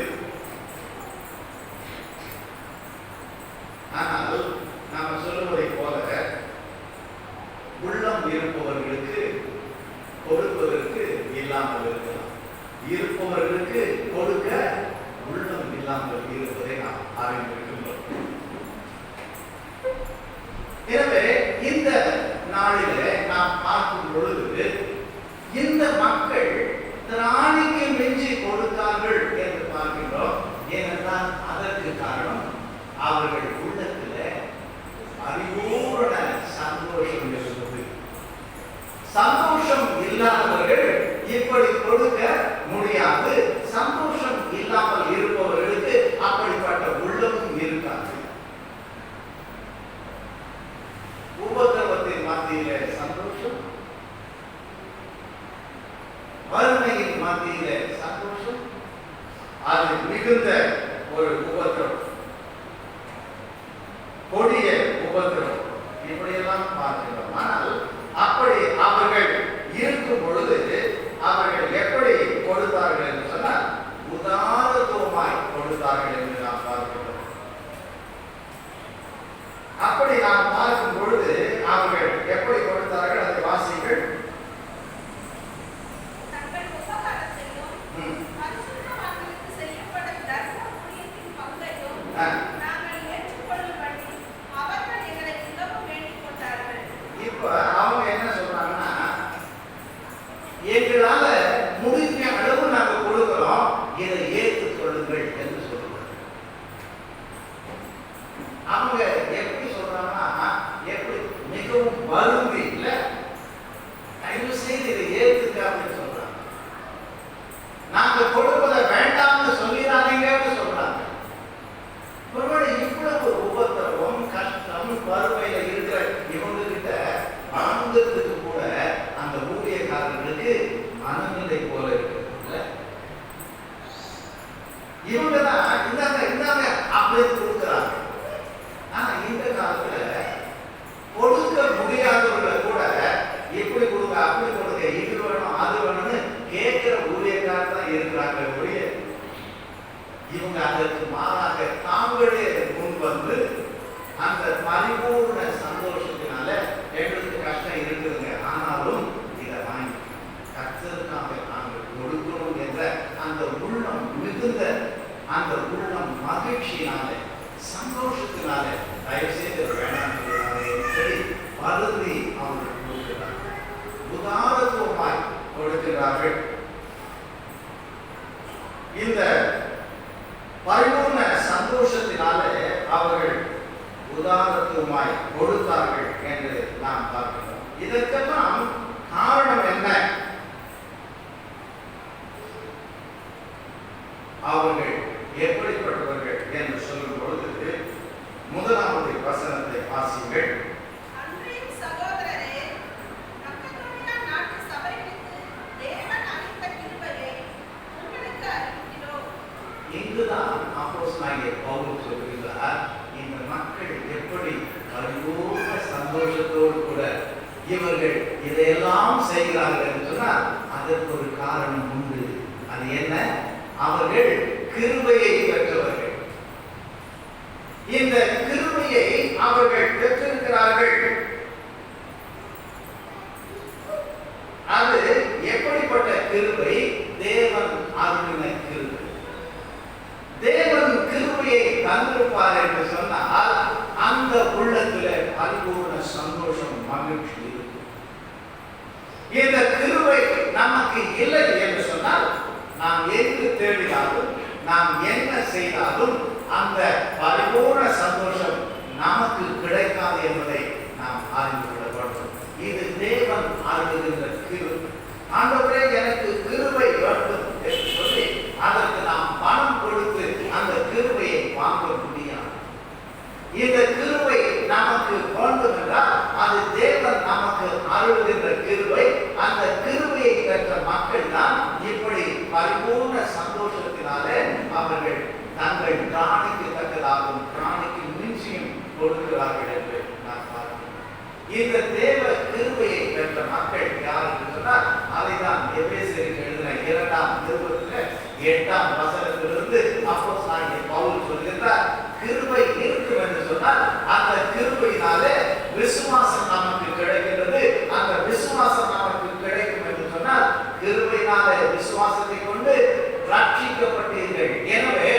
ஆனால் நாம் சொல்லுவதை போல உள்ளம் இருப்பவர்களுக்கு கொடுப்பதற்கு இல்லாமல் இருக்கலாம், இருப்பவர்களுக்கு கொடுக்க உள்ளம் இல்லாமல் இருப்பதை நாம் அறிந்திருக்கின்றோம். எனவே இந்த நாளிலே நாம் பார்க்கும் பொழுது இந்த மக்கள் திராணிக்கு மிஞ்சி கொடுத்தார்கள் என்று பார்க்கின்றோம். ஏனென்றால் அதற்கு காரணம் அவர்கள் உள்ளத்தில் பரிபூரண சந்தோஷம் இருந்தது. சந்தோஷம் இல்லாதவர்கள் இப்படி கொடுக்க முடியாது. சந்தோஷம் இல்லாமல் இருப்பவர்களுக்கு அப்படிப்பட்ட உள்ளமும் இருக்காது. உபத்திரவத்தின் மத்தியிலே சந்தோஷம், வறுமையின் மத்தியிலே சந்தோஷம், அது மிகுந்த ஒரு உபத்திரவம், கொடிய உபத்திரவம், இப்படியெல்லாம் பார்க்கிறோம். ஆனால் அப்படி அவர்கள் இருக்கும் பொழுது அவர்கள் எப்படி கொடுத்தார்கள் என்று சொன்னால் உதாரத்துவமாய் கொடுத்தார்கள் என்று நாம் பார்க்கிறோம். அப்படி நாம் பார்க்கும் பொழுது அவர்கள் எப்படி கொடுத்தார்கள் அதை வாசிங்கள். இப்ப அவங்க என்ன சொல்றாங்கன்னா, எங்களால முடிஞ்ச அளவு நாங்கள் கொடுக்கிறோம், இதை ஏற்றுக் கொள்ளுங்கள் என்று சொல்றாங்க. அவங்க எப்படி சொல்றாங்கன்னா, எப்படி மிகவும் வருந்தி, இல்ல தயவு செய்து இதை ஏற்றுக்க அப்படின்னு சொல்றாங்க. நாங்க கொடுப்பதை வேண்டாம்னு சொல்லிடாதீங்கன்னு சொல்றாங்க. ஒருவேளை இவ்வளவு உபத்திரவம், கஷ்டம், வறுமையில இருக்கிற இவங்க கிட்ட வாங்குறதுக்கு கூட அந்த ஊழியக்காரர்களுக்கு மனநிலை போல இருக்கு. இவங்க தான் இந்தாங்க அப்படின்னு கொடுக்குறாங்க. ஆனா இந்த காலத்துல கொடுக்க முடியாதவர்களை கூட எப்படி கொடுக்க, அப்படி கொடுக்க, இது வேணும் அது வேணும்னு கேட்கிற ஊழியக்காரர் தான் இருக்கிறாங்க. ஒழிய இவங்க அதற்கு மாறாக தாங்களே முன் வந்து அந்த பரிபூர்ண சந்தோஷத்தினால எங்களுக்கு கஷ்டம் இருக்குதுங்க, ஆனாலும் இதை வாங்கி கர்த்தருக்காக நாங்கள் கொடுக்கணும் என்ற அந்த உள்ளம் மிகுந்த, அந்த உள்ளம் மகிழ்ச்சியினால, சந்தோஷத்தினால தயவு செய்து வேண்டாம் சொல்லி வருந்தி அவர்கள் கொடுக்கிறார்கள், உதாரத்துவமாய் கொடுக்கிறார்கள். இந்த பரிபூர்ண சந்தோஷத்தினாலே அவர்கள் உதாரத்துவ மொத்தமாய் கொடுத்தார்கள் என்று நாம் பார்க்கிறோம். இதற்கெல்லாம் காரணம் என்ன? அவர்கள் எப்படிப்பட்டவர்கள் என்று சொல்லும் பொழுது முதலாவது வசனத்தை வாசிங்கள். இங்குதான் அப்போஸ்தலனாகிய பவுல் சொல்கிறார், இந்த மக்கள் எப்படி பரிபூர்ண சந்தோஷத்தோடு கூட இவர்கள் இதையெல்லாம் செய்கிறார்கள் என்று சொன்னால் அதற்கு ஒரு காரணம் உண்டு. அது என்ன? அவர்கள் கிருபையை பெற்றவர்கள். இந்த கிருபையை அவர்கள் பெற்றிருக்கிறார்கள். அது எப்படிப்பட்ட கிருபை? தேவன் அருளின கிருபை. தேவன் கிருபையை தந்திருப்பார் என்று சொன்னால் அந்த உள்ளத்துல பரிபூர்ண சந்தோஷம், மகிழ்ச்சி இருக்கும். இந்த கிருபை நமக்கு இல்லை என்று சொன்னால் நாம் எங்கு தேடினாலும், நாம் என்ன செய்தாலும் அந்த பரிபூர்ண சந்தோஷம் நமக்கு கிடைக்காது என்பதை நாம் அறிந்து கொள்ள வேண்டும். இது தேவன் அருளுகின்ற கிருபை. ஆண்டவரே எனக்கு கிருபை வேண்டும் என்று சொல்லி அதற்கு நாம் பணம் கொடுத்து அந்த கிருபையை வாங்க முடியாது. இந்த கிருபை நமக்கு வேண்டும் என்றால் அது தேவன் நமக்கு அருளுகின்ற கிருபை. அந்த கிருபையை பெற்ற மக்கள் தான் இப்படி பரிபூர்ண சந்தோஷத்தினாலே அவர்கள் தங்கள் பிராணிக்கு தக்கதாகவும் பிராணிக்கு மிஞ்சியும் கொடுக்கிறார்கள் என்று நான் பார்க்கிறேன். இந்த தேவ கிருபையை பெற்ற மக்கள் யார் என்று சொன்னால் அதைதான் எபேசியருக்கு எழுதின 2ஆம் நிருபத்தில் 8ஆம் வசனத்திலிருந்து அப்போஸ்தலனாகிய பவுல் சொல்கிறார், கிருபை இருக்கும் என்று சொன்னால் அந்த கிருபையினாலே விசுவாசம் நமக்கு கிடைக்கிறது. அந்த விசுவாசம் நமக்கு கிடைக்கும் என்று சொன்னால் கிருபையினாலே விசுவாசத்தை கொண்டு ரட்சிக்கப்பட்டீர்கள். எனவே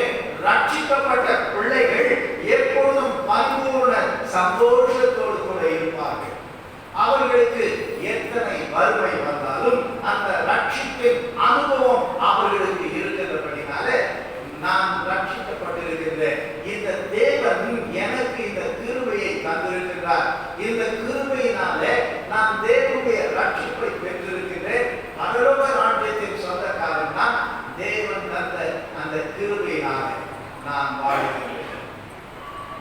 ரட்சிக்கப்பட்ட பிள்ளைகள் எப்பொழுதும் பரிபூர்ண சந்தோஷத்தோடு கூட இருப்பார்கள். அவர்களுக்கு எத்தனை வறுமை வந்தாலும் அந்த ரட்சிப்பின் அனுபவம் அவர்களுக்கு இருக்கிறபடினாலே நான் ரட்சிக்கப்பட்டிருக்கின்றேன், இந்த தேவன் எனக்கு இந்த கிருபையை தந்திருக்கிறார், இந்த கிருபையினாலே நான் தேவனுடைய ரட்சிப்பை பெற்றிருக்கின்றேன், பரலோக ராஜ்யத்தின் சொந்தக்காரன் நான், தேவன் தந்த அந்த கிருபையினாலே நான் வாழ்கிறேன்.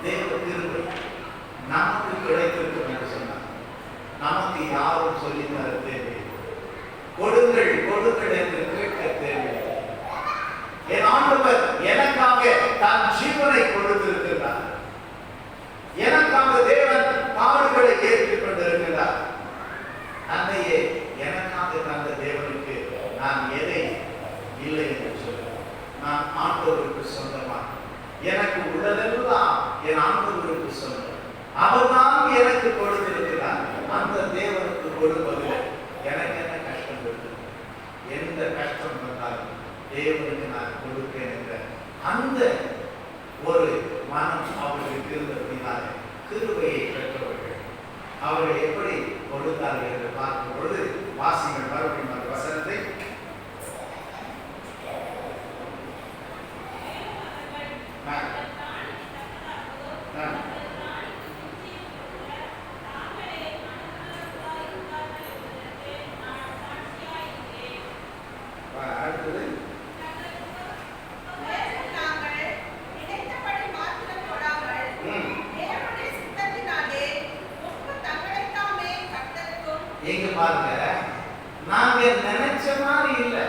தேவ கிருபை நமக்கு கிடைத்திருக்கும் என்று சொன்னார். நமக்கு யாரும் சொல்லித்தர தேவையில்லை. கொடுங்கள் கொடுங்கள் என்று கேட்க தேவையில்லை. என் ஆண்டவர் எனக்காக தன் ஜீவனை கொடுத்திருக்கிறார். எனக்காக தேவன் பாடுகளை ஏற்றுக் கொண்டிருக்கிறார். அன்னையே எனக்காக தந்த தேவனுக்கு நான் எதை இல்லை என்று சொல்கிறேன். நான் ஆண்டவருக்கு சொந்தமாக, எனக்கு உள்ளதெல்லாம் என் ஆண்டவருக்கு சொந்தம். அவர்தான் எனக்கு கொடுத்திருக்கிறார். அந்த தேவனுக்கு கொடுப்பதில் எனக்கு என்ன கஷ்டம் இருக்கு? எந்த கஷ்டம் வந்தாலும் தேவனுக்கு நான் கொடுப்பேன் என்ற அந்த ஒரு மனம் அவர்களுக்கு இருந்தபடினாலே கிருபையை பெற்றவர்கள். அவர்கள் எப்படி கொடுத்தார்கள் என்று பார்க்கும் பொழுது வாசிகள் மறுபடியும் அந்த வசனத்தை அடுத்தது எங்க பாருங்க, நாங்க நினைச்ச மாதிரி இல்லை.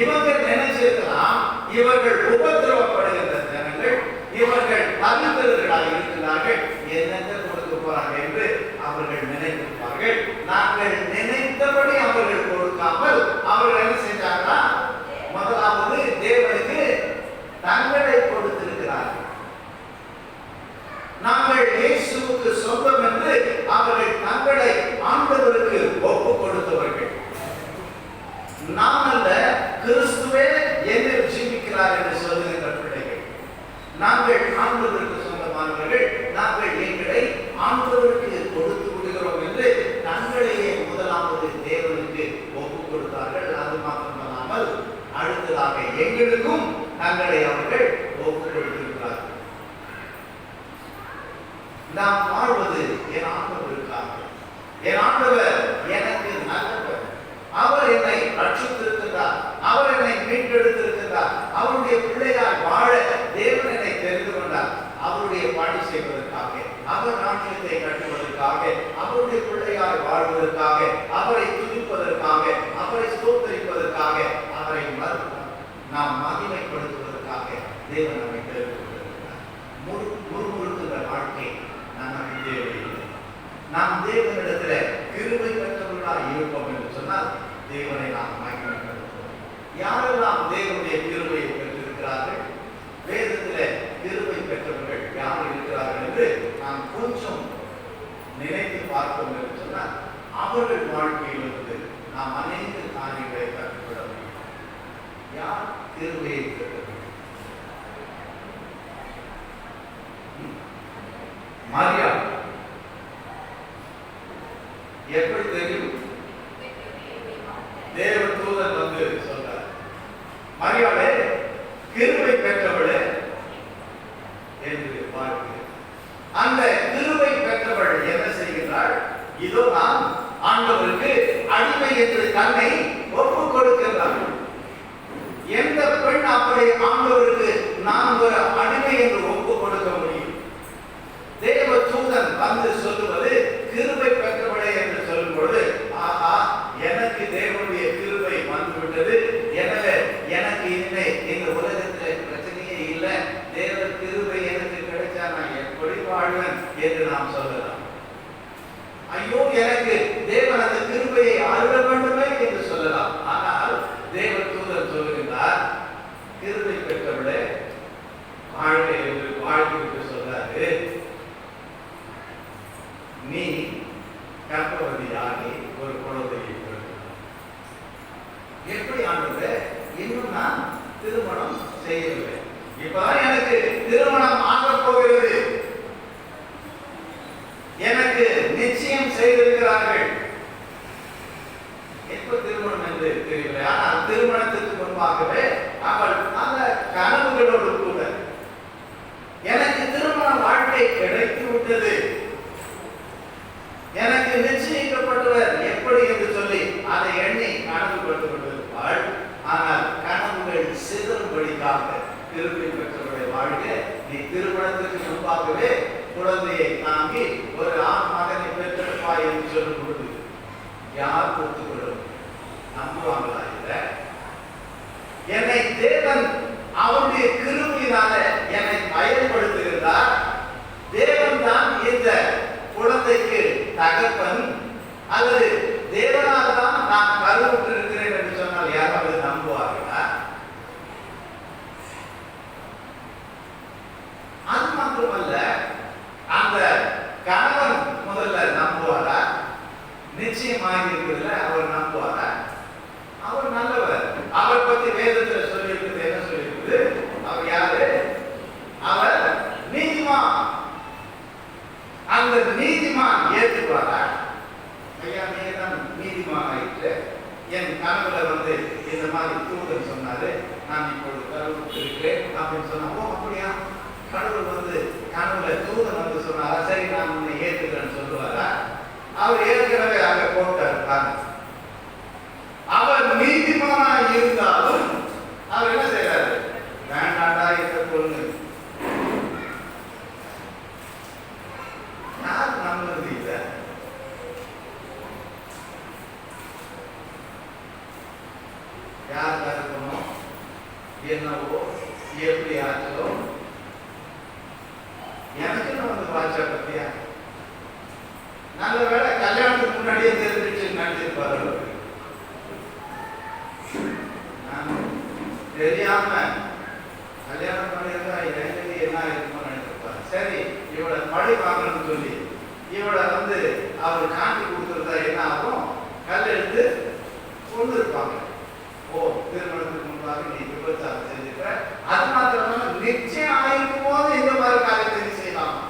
இவங்க நினைச்சிருக்கலாம் இவர்கள் உபத்திரவப்படுகின்ற ஜனங்கள், இவர்கள் தகுந்தவர்களாக இருக்கிறார்கள், என்னென்ன கொடுக்க போறாங்க என்று அவர்கள் நினைத்திருப்பார்கள். நாங்கள் நினைத்தபடி அவர்கள் கொடுக்காமல் அவர்கள் என்ன செஞ்சாங்கன்னா, முதலாவது தேவனுக்கு தங்களை கொடுத்திருக்கிறார்கள். நாங்கள் இயேசுவுக்கு சொந்தம் என்று அவர்கள் தங்களை ஆண்டவருக்கு ஒப்பு கொடுத்தவர்கள். நாம் அல்ல, கிறிஸ்துவே என்னில் ஜீவிக்கிறார் என்று சொல்லுகின்ற பிள்ளைகள். நாங்கள் ஆண்டவருக்கு சொந்தமானவர்கள், நாங்கள் எங்களை ஆண்டவருக்கு கொடுத்து விடுகிறோம் என்று தங்களையே முதலாவது தேவனுக்கு ஒப்பு கொடுத்தார்கள். அது மாத்திரமல்லாமல் அடுத்ததாக எங்களுக்கும் தங்களை அவர்கள் ஒப்பு கொடுத்திருக்கிறார்கள். நாம் வாழ்வது என் ஆண்டவருக்காக. என் ஆண்டவர் எனக்கு நல்லவர். அவர் என்னை ரட்சித்திருக்கிறார். அவர் என்னை மீட்டெடுத்திருக்கிறார். அவருடைய பிள்ளையாய் வாழ தேவன் என்னை தெரிந்து கொண்டார். அவருடைய பணி செய்வதற்காக, அவர் ராஜ்யத்தை கட்டுவதற்காக, அவருடைய பிள்ளையாய் வாழ்வதற்காக, அவரை துதிப்பதற்காக, அவரை ஸ்தோத்தரிப்பதற்காக, அவரை நாம் மகிமைப்படுத்துவதற்காக தேவன் நம்மை தெரிந்து கொண்டிருக்கிறார். முறுமுறுக்கிற வாழ்க்கை நமக்கு தேவையில்லை. நாம் தேவனிடத்துல கிருபை பெற்றவர்களாக இருப்போம் என்று சொன்னால் தேவனை நாம் மகிமைப்படுத்துவோம். யாரெல்லாம் தேவனுடைய கிருபையை பெற்றிருக்கிறார்கள், வேதத்திலே கிருபை பெற்றவர்கள் யார் இருக்கிறார்கள் என்று நாம் கொஞ்சம் நினைத்து பார்ப்போம் என்று சொன்னால் அவர்கள் வாழ்க்கையிலிருந்து நாம் அநேக காரியங்களை கற்றுக்கொள்ள முடியும். யார் கிருபையை பெற்றவர்கள்? மரியாள். எப்படி தெரியும்? தேவ தூதன் வந்து சொல்றார், மரியாளே கிருபை பெற்றவளே என்று வாழ்கிறார். அந்த கிருபை பெற்றவள் என்ன செய்கிறாள்? இதோ நான் ஆண்டவருக்கு அடிமை என்று தன்னை ஒப்புக் கொடுக்கிறாள். எந்த பெண் அப்படி ஆண்டவருக்கு நான் ஒரு அடிமை என்று ஒப்புக் கொடுக்க முடியும்? தேவ தூதன் வந்து சொல்லுவது கிருபை பெற்றவளே என்று சொல்லும் பொழுது, ஆஹா, எனக்கு தேவனுடைய கிருபை வந்துவிட்டது, எனவே எனக்கு இனிமே இந்த உலகத்தில் பிரச்சனையே இல்லை, தேவ கிருபை எனக்கு கிடைச்சா நான் எப்படி வாழ்வேன் என்று நாம் சொல்லலாம். ஐயோ, எனக்கு தேவன் அந்த கிருபையை அருள வேண்டுமே என்று சொல்லலாம். ஆனால் தேவ தூதன் சொல்லுகிறார், கிருபை பெற்றவளே வாழ்க்கை என்று வாழ்க்கை சொல்றாரு, நீ கர்ப்பவதியாகி ஒரு குழந்தையை பெறுகிறாய். எப்படி ஆண்டவரே, இன்னும் நான் திருமணம் செய்யவில்லை, இப்பதான் எனக்கு திருமணம் ஆகப் போகிறது, எனக்கு நிச்சயம் செய்திருக்கிறார்கள், எப்ப திருமணம் என்று தெரியவில்லை. ஆனால் திருமணத்திற்கு முன்பாகவே அவள் அந்த கனவுகளோடு கூட எனக்கு திருமண வாழ்க்கை கிடைத்து விட்டது, எனக்கு நிச்சயிக்கப்பட்டவர் எப்படி என்று சொல்லி அதை எண்ணி கனவு கொண்டு கொண்டிருப்பாள். ஆனால் கனவுகள் சிதறும்படிக்காக கிருபை பெற்றவருடைய வாழ்க்கை, நீ திருமணத்திற்கு முன்பாகவே குழந்தையை தாங்கி ஒரு ஆண் மகனை பெற்றெடுப்பாய் என்று சொல்லும் பொழுது யார் ஒத்துக்கொள்ளும்? நம்புவாங்களா? இல்லை. என்னை தேவன் அவருடைய கிருபையினால என்னை பயன்படுத்துகிறார். தேவன் தான் இந்த குழந்தைக்கு தகப்பன், அல்லது தேவனால் தான் நான் கருவுற்று இருக்கிறேன் என்று சொன்னால் யாராவது நம்புவார்களா? அது மட்டுமல்ல, அந்த கணவன் முதல்ல நம்புவாரா? நிச்சயமாக இருக்கிறதுல அவர் நம்புவாரா? அவர் நல்லவர். அவர் பத்தி வேதத்தில் சொல்லி இருக்குது. என்ன சொல்லி இருக்குது? அவர் யாரு? அவர் நீதிமான். அந்த நீதிமான் ஏற்றுப்பாரா? ஐயா, நீங்க தான் நீதிமான் ஆயிட்டு என் கனவுல வந்து இந்த மாதிரி தூதன் சொன்னாரு, நான் இப்பொழுது கருவுற்று இருக்கிறேன் அப்படின்னு சொன்னா, ஓ அப்படியா, கடவுள் வந்து கனவுல தூதன் வந்து சொன்னாரா, சரி நான் உன்னை ஏற்றுக்கிறேன்னு சொல்லுவாரா? அவர் ஏற்கனவே அங்க போட்டார். அவர் நீதிமானா இருந்தாலும் அவர் என்ன செய்யறாரு? வேண்டாண்டா இந்த பொண்ணு யார் நம்புறது இல்லை. யார் கருக்கணும், என்னவோ எப்படி ஆச்சோ, எனக்கு வந்து பாச்சா பத்தியா நல்ல வேலை கல்யாணத்துக்கு முன்னாடியே தெரிஞ்சிச்சு நினைச்சிருப்பாரு. தெரியாம கல்யாணம் பண்ணியிருந்தா எனக்கு என்ன இருக்குமோ நினைச்சிருப்பாரு. சரி, இவளை பழி வாங்கணும்னு சொல்லி இவளை வந்து அவர் காட்டி கொடுத்துருந்தா என்ன ஆகும்? கல் எடுத்து கொண்டு இருப்பாங்க. ஓ, திருமணத்துக்கு முன்பாக நீ விபச்சாரம் செஞ்சுட்ட, அது மாத்திரமா நிச்சயம் ஆயிருக்கும் போது இந்த மாதிரி காரியத்தை செய்யலாம்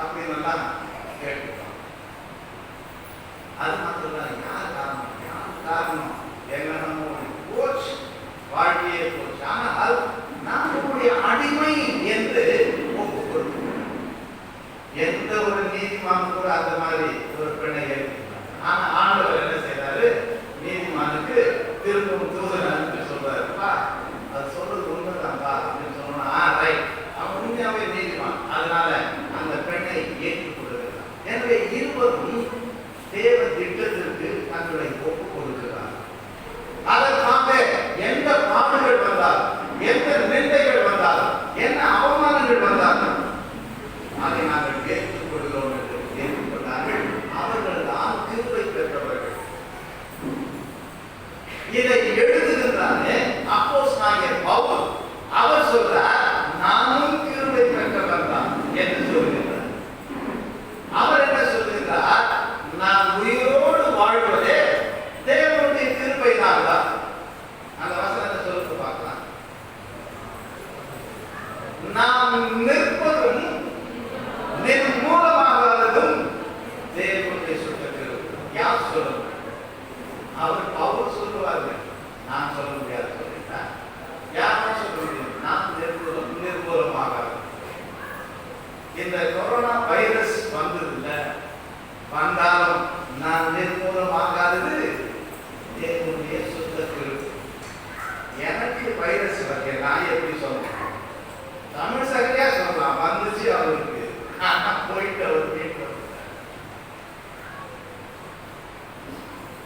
அப்படின்னு எல்லாம் கேட்டுப்பாங்க. அது மாத்திரம் யார் காரணம்? யார் காரணம்? எங்க போச்சு, வாழ்க்கையே போச்சு. ஆனால் நம்முடைய அடிமை என்று அவர் சொல்றார், நானும் கிருபை பெற்றவன் தான் என்று சொல்கிறார். அவர் என்ன சொல்கிறார்? நான் உயிரோடு வாழ்வதே தேவனுடைய கிருபை தான். அந்த வசனத்தை சொல்லிட்டு பார்க்கலாம். நாம் நிற்பதும் நிர்மூலமாகாததும் தேவனுடைய சுத்த கிருபை. யார் சொல்லுங்க? அவர் சொல்லுவார்கள், நான் சொல்ல முடியாது சொல்லிட்டேன். யாருமே சொல்ல முடியும், நான் நிர்மூலமாகாது. இந்த கொரோனா வைரஸ் வந்ததில்ல, வந்தாலும் நான் நிர்மூலமாகாதது தேவனுடைய சுத்த கிருபை. எனக்கு வைரஸ் வரல, நான் எப்படி சொல்றேன்? தமிழ் சரியா சொல்லலாம், வந்துச்சு அவருக்கு, போயிட்டு அவர் வீட்டு.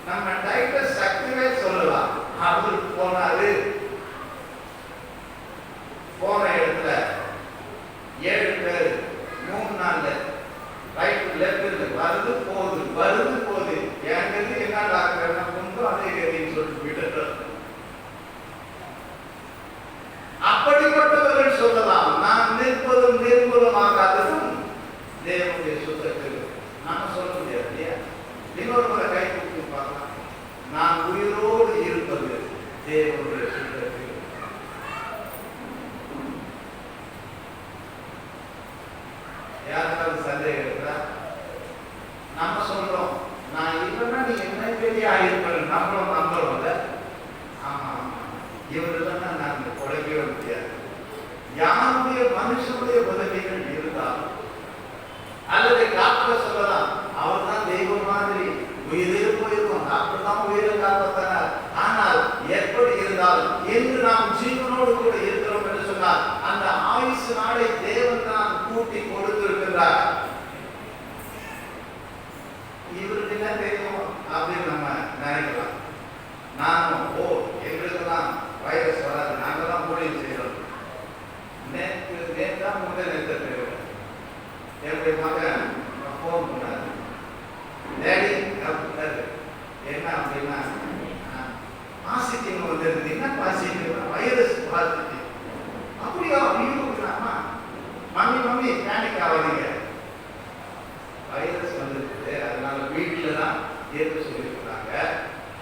நம்ம டைட்டஸ் சக்திவே சொல்லலாம், அவருக்கு போனாரு, போன இடத்துல 7 பேர் 3 நாள்ல ரைட் லெஃப்ட் வருது போகுது என்கிறது என்ன டாக்டர் என்ன கொண்டு அதே கதின்னு சொல்லிட்டு விட்டு. அப்படிப்பட்டவர்கள் சொல்லலாம், நான் நிற்பதும் நிர்மூலமாகாததும் தேவனுடைய சுத்தத்தில். நாம சொல்ல முடியாது இல்லையா? இன்னொரு முறை கை தூக்கி பார்க்கலாம். நான் உயிரோடு இருப்பது தேவனுடைய சுத்தத்தில். யாருக்காவது சந்தேகம் இருக்கிறா? நம்ம சொல்றோம், நான் இல்லைன்னா நீ என்ன பெரிய ஆயிருப்பேன் நம்புறோம்ல. ஆமா, இவர் இல்லைன்னா நான் உழைக்கவே முடியாது. யாருடைய மனுஷனுடைய உதவிகள் இருந்தாலும் அல்லது டாக்டர் சொல்லலாம், அவர் தான் தெய்வம் மாதிரி உயிரே போயிருக்கும், டாக்டர் தான் உயிரை காப்பாற்றினார். ஆனால் எப்படி இருந்தாலும் என்று நாம் ஜீவனோடு கூட இருக்கிறோம் என்று சொன்னார், அந்த ஆயுசு நாளை தேவன் தான் கூட்டி கொடுத்திருக்கிறார். இவருக்கு என்ன தெரியும் அப்படின்னு நம்ம நினைக்கலாம். நானும் எங்களுக்கெல்லாம் வைரஸ் வராது, நாங்கெல்லாம் ஊழியம் செய்யறோம். நேற்று முதல் நிறுத்த என்னுடைய மகன் போன் பண்ணாரு, டேடி என்ன அப்படின்னா பாசிட்டிவ் வந்து என்ன பாசிட்டிவ் வைரஸ் பாசிட்டிவ். அப்படியா? அப்படின்னா மம்மி பேனிக் ஆகாதீங்க, வைரஸ் வந்துருக்கு, அதனால வீட்டில் தான் ஏற்று சொல்லியிருக்கிறாங்க,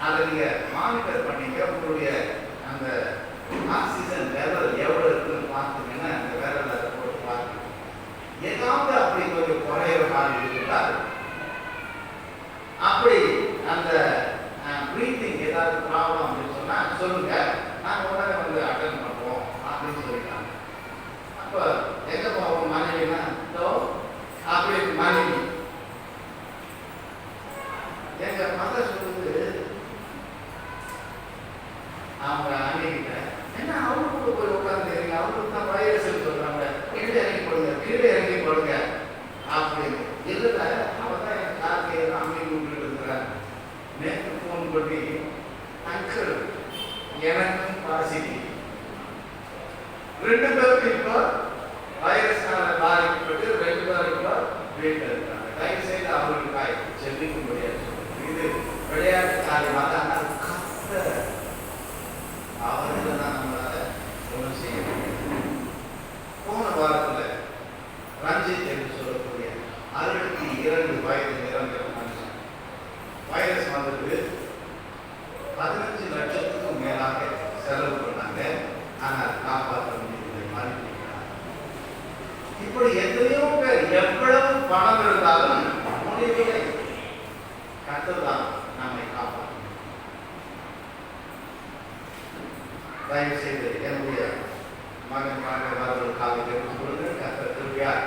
அதை நீங்க மானிட்டர் பண்ணீங்க, உங்களுடைய அந்த ஆக்சிஜன் லெவல் எவ்வளவு இருக்குன்னு பார்த்துங்கன்னா அந்த வேலை போட்டு பார்த்து ஏதாவது அப்படி கொஞ்சம் குறையிற மாதிரி இருக்கிறார். அப்படி அந்த பிரீத்திங் ஏதாவது ப்ராப்ளம் அப்படின்னு சொன்னா சொல்லுங்க, நாங்கள் உடனே வந்து அட்டன் பண்ணுவோம் அப்படின்னு சொல்லிட்டாங்க. அப்போ எங்க போவோம் மனைவினா அப்படி மனைவி எங்க மதர் சொல்லுது, அவங்க அன்னைக்கிட்ட என்ன அவங்களுக்கு போய் உட்காந்துருங்க, அவங்களுக்கு தான் வைரஸ் சொல்றாங்க, கீழே இறங்கி போடுங்க அப்படின்னு. இல்லை அவன் தான் என் கார்த்திகை அமைதி விட்டுட்டு இருக்கிறார். நேற்று ஃபோன் பண்ணி, அங்கிள் எனக்கும் பாசிட்டிவ், 2 பேருக்கு இப்போ வைரஸ்னால பாதிக்கப்பட்டு 2 பேரும் இப்போ வீட்டில் இருக்காங்க. தயவு செய்து அவர்களுக்காக செல்லிக்க முடியாது. இது விளையாட்டு காரியமாக ஆனால் கத்த அவர்கள் தான் நம்மளால ஒன்றும் செய்ய முடியும். போன வாரத்தில் ரஞ்சித் என்று சொல்லக்கூடிய 62 வயது நிரம்பிய மனுஷன் வைரஸ் வந்தது. 15 லட்சத்துக்கும் மேலாக செலவு பண்ணாங்க, ஆனால் காப்பாற்ற முடியவில்லை, மறுக்கிறார். இப்படி எத்தனையோ பேர் எவ்வளவு பணம் இருந்தாலும் முடியவில்லை. கர்த்தர் நம்மை காப்பாற்ற. தயவு செய்து என்னுடைய மகனுக்காக அவர்களுக்காக எடுத்துக் கொள்ளுங்கள். கர்த்தர் கிருபையாய்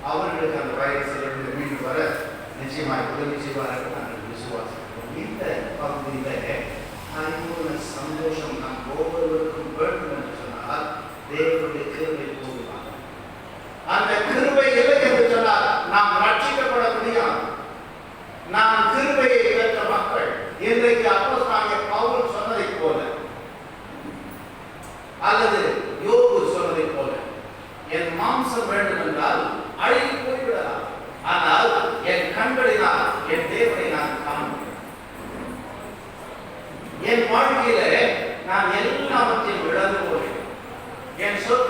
அவர்களுக்கு அந்த வைரஸிலிருந்து மீண்டு வர நிச்சயமாய் உதவி செய்வார் என்று நாங்கள் விசுவாசிக்கிறோம். இந்த பகுதியில் அறிவுள்ள சந்தோஷம் நாம் ஒவ்வொருவருக்கும் வேண்டும் என்று சொன்னால் தேவனுடைய கிருபை போதுமாக. அந்த கிருபை இல்லை என்று சொன்னால் நாம் ரட்சிக்கப்பட முடியாது. நாம் கிருபையை பெற்ற மக்கள். இன்றைக்கு அப்போஸ்தலனாகிய பவுல் சொன்னதை போல அல்லது யோபு சொன்னதை போல என் மாம்சம் வேண்டும் என்றால் அழுகி போய்விடலாம், ஆனால் என் கண்களினால் என் தேவனை நான் காண முடியும். என் வாழ்க்கையில நான் எல்லாவற்றையும் இழந்து போவேன். என் சொத்து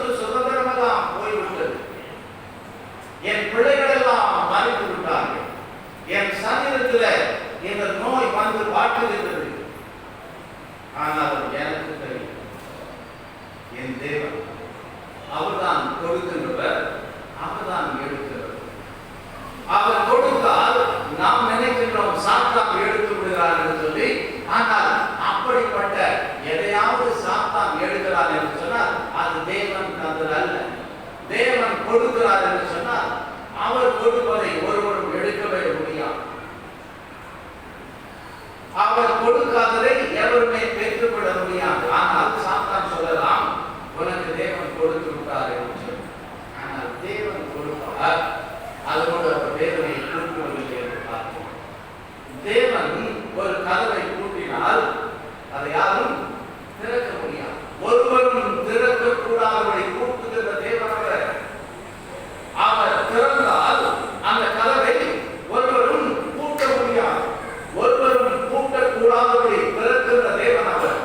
தந்தது அல்ல. தேவன் கொடுக்கிறார் என்று சொன்னால் அவர் கொடுப்பதை ஒருவரும் எடுக்கவே முடியாது. அவர் கொடுக்காததை எவருமே பெற்றுக்கொள்ள முடியாது. ஆனால் சாத்தான் சொல்லலாம், உனக்கு தேவன் கொடுத்து விட்டார் என்று சொல்லி. ஆனால் தேவன் கொடுப்பார், அதோடு அவர் வேதனையை கூட்டுவதில்லை என்று பார்க்கிறோம். தேவன் ஒரு கதவை கூட்டினால் அதை யாரும் திறக்க முடியாது. ஒருவரும் திறக்கக்கூடாதவரை கூட்டுகிற தேவன் அவர். அவர் திறந்தால் அந்த கதவை ஒருவரும் பூட்ட முடியாது. ஒருவரும் பூட்டக்கூடாதவரை திறக்கிற தேவன் அவர்.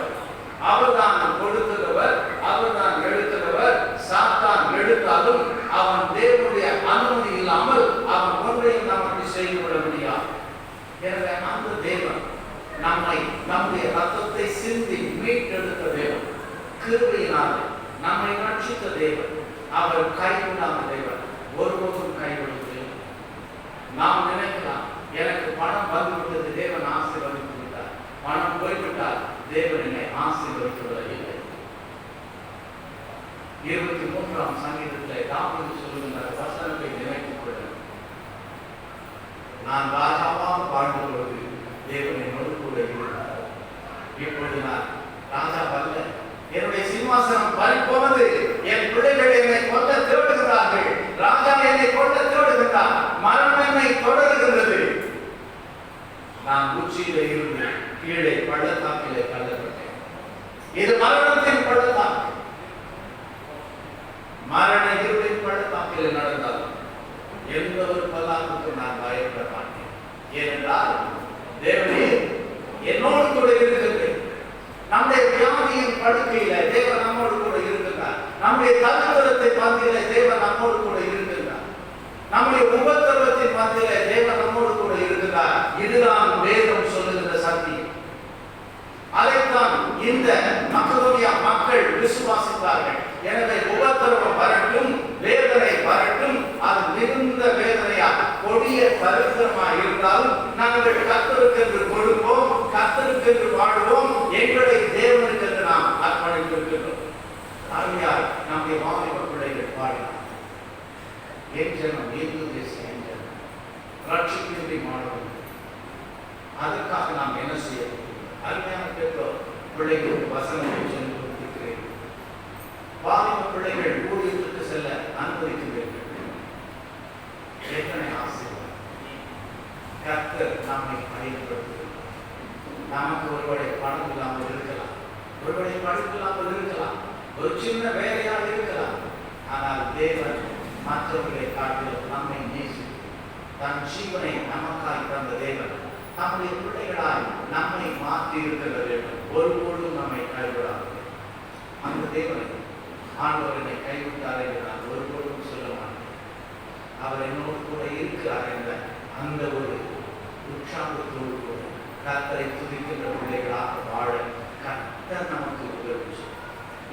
அவர்தான் கொடுக்கிறவர், அவர்தான் எடுக்கிறவர். சாத்தான் எடுத்தாலும் அவன் தேவனுடைய அனுமதி இல்லாமல் அவன் ஒன்றையும் நமக்கு செய்துவிட முடியாது. எனவே அந்த தேவன் நம்மை நம்முடைய ரத்தத்தை சிந்தி மீட்டெடுத்த தேவன், கிருபையினாலே நம்மை ரட்சித்த தேவன். அவர் கைவிடாத தேவன், ஒருவரும் கைவிடுவது. நாம் நினைக்கலாம், எனக்கு பணம் வந்துவிட்டது, தேவன் ஆசீர்வதித்து விட்டார். பணம் போய்விட்டால் தேவன் என்னை ஆசீர்வதித்துவிடவில்லை. 23ஆம் சங்கீதத்தில் தாவீது சொல்லுகின்ற வசனத்தை நினைத்துக் கொள்ள, நான் ராஜாவாக வாழ்ந்த பொழுது தேவன் என்னோடு கூட இருந்தார். இப்பொழுது நான் ராஜாவல்ல, என்னுடைய சிம்மாசனம் பறிப்போனது. என் பிள்ளைகள் என்னை கொல்ல தேடுகிறார்கள். ராஜா என்னை கொல்ல தேடுகிறார். மரணம் என்னை தொடர்கிறது. நான் உச்சியிலே இருந்து கீழே பள்ளத்தாக்கிலே தள்ளப்பட்டேன். இது மரணத்தின் பள்ளத்தாக்கு. மரண இருளின் பள்ளத்தாக்கிலே நடந்தாலும் எந்த ஒரு பல்லாக்குக்கு நான் பயப்பட மாட்டேன். ஏனென்றால் தேவனே என்னோடு கூட இருக்கிறது. நம்முடைய வியாதியின் படுக்கையில தேவன் நம்மோடு கூட இருக்கிறார். நம்முடைய தகுதிரத்தை மத்தியில தேவன் நம்மோடு கூட இருக்கிறார். நம்முடைய உபத்திரவத்தின் மத்தியில தேவன் நம்மோடு கூட இருக்கிறார். இதுதான் வேதம் சொல்லுகிற சத்தியம். அதைத்தான் இந்த மக்களுடைய மக்கள் விசுவாசித்தார்கள். எனவே உபத்திரவம் வரட்டும், வேதனை வரட்டும், அது மிகுந்த வேதனையா கொடிய தரித்திரமா இருந்தாலும் நாங்கள் கர்த்தருக்கு என்று கொடுப்போம், கர்த்தருக்கு என்று வாழ்வோம், எங்களை தேவனுக்கு என்று நாம் அர்ப்பணித்திருக்கிறோம். ஆகையால் நம்முடைய வாலிப பிள்ளைகள் பாடினார், என் ஜனம் எங்கு தேசம் என் ஜனம் ரட்சிப்பின்றி மாறுவோம். அதற்காக நாம் என்ன செய்ய வேண்டும்? அருமையான பெற்றோர் பிள்ளைகளுக்கு வசனத்தை சொல்லி கொடுத்திருக்கிறேன். வாலிப பிள்ளைகள் ஊழியத்துக்கு செல்ல அனுமதிக்கிறீர்கள். எத்தனை ஆசீர்வாதம்! கர்த்தர் நம்மை பயன்படுத்துகிறார். நமக்கு ஒருவரை பணம் இல்லாமல் இருக்கலாம், ஒருவரை படிப்பு இல்லாமல் இருக்கலாம், ஒரு சின்ன வேலையாக இருக்கலாம். ஆனால் தேவன் மற்றவர்களை காட்டிலும் நம்மை நேசித்து தன் ஜீவனை நமக்காய் தந்த தேவன் நம்முடைய பிள்ளைகளாய் நம்மை மாற்றி இருக்கிற தேவன் ஒருபோதும் நம்மை கைவிடாது. அந்த தேவனை ஆண்டவரை கைவிட்டார் என்று நான் ஒருபோதும் சொல்ல மாட்டேன். அவர் என்னோடு கூட இருக்கிறார் என்ற அந்த ஒரு உற்சாகத்தோடு கூட கர்த்தரை துதிக்கின்ற பிள்ளைகளாக வாழ கர்த்தர் நமக்கு உதவி.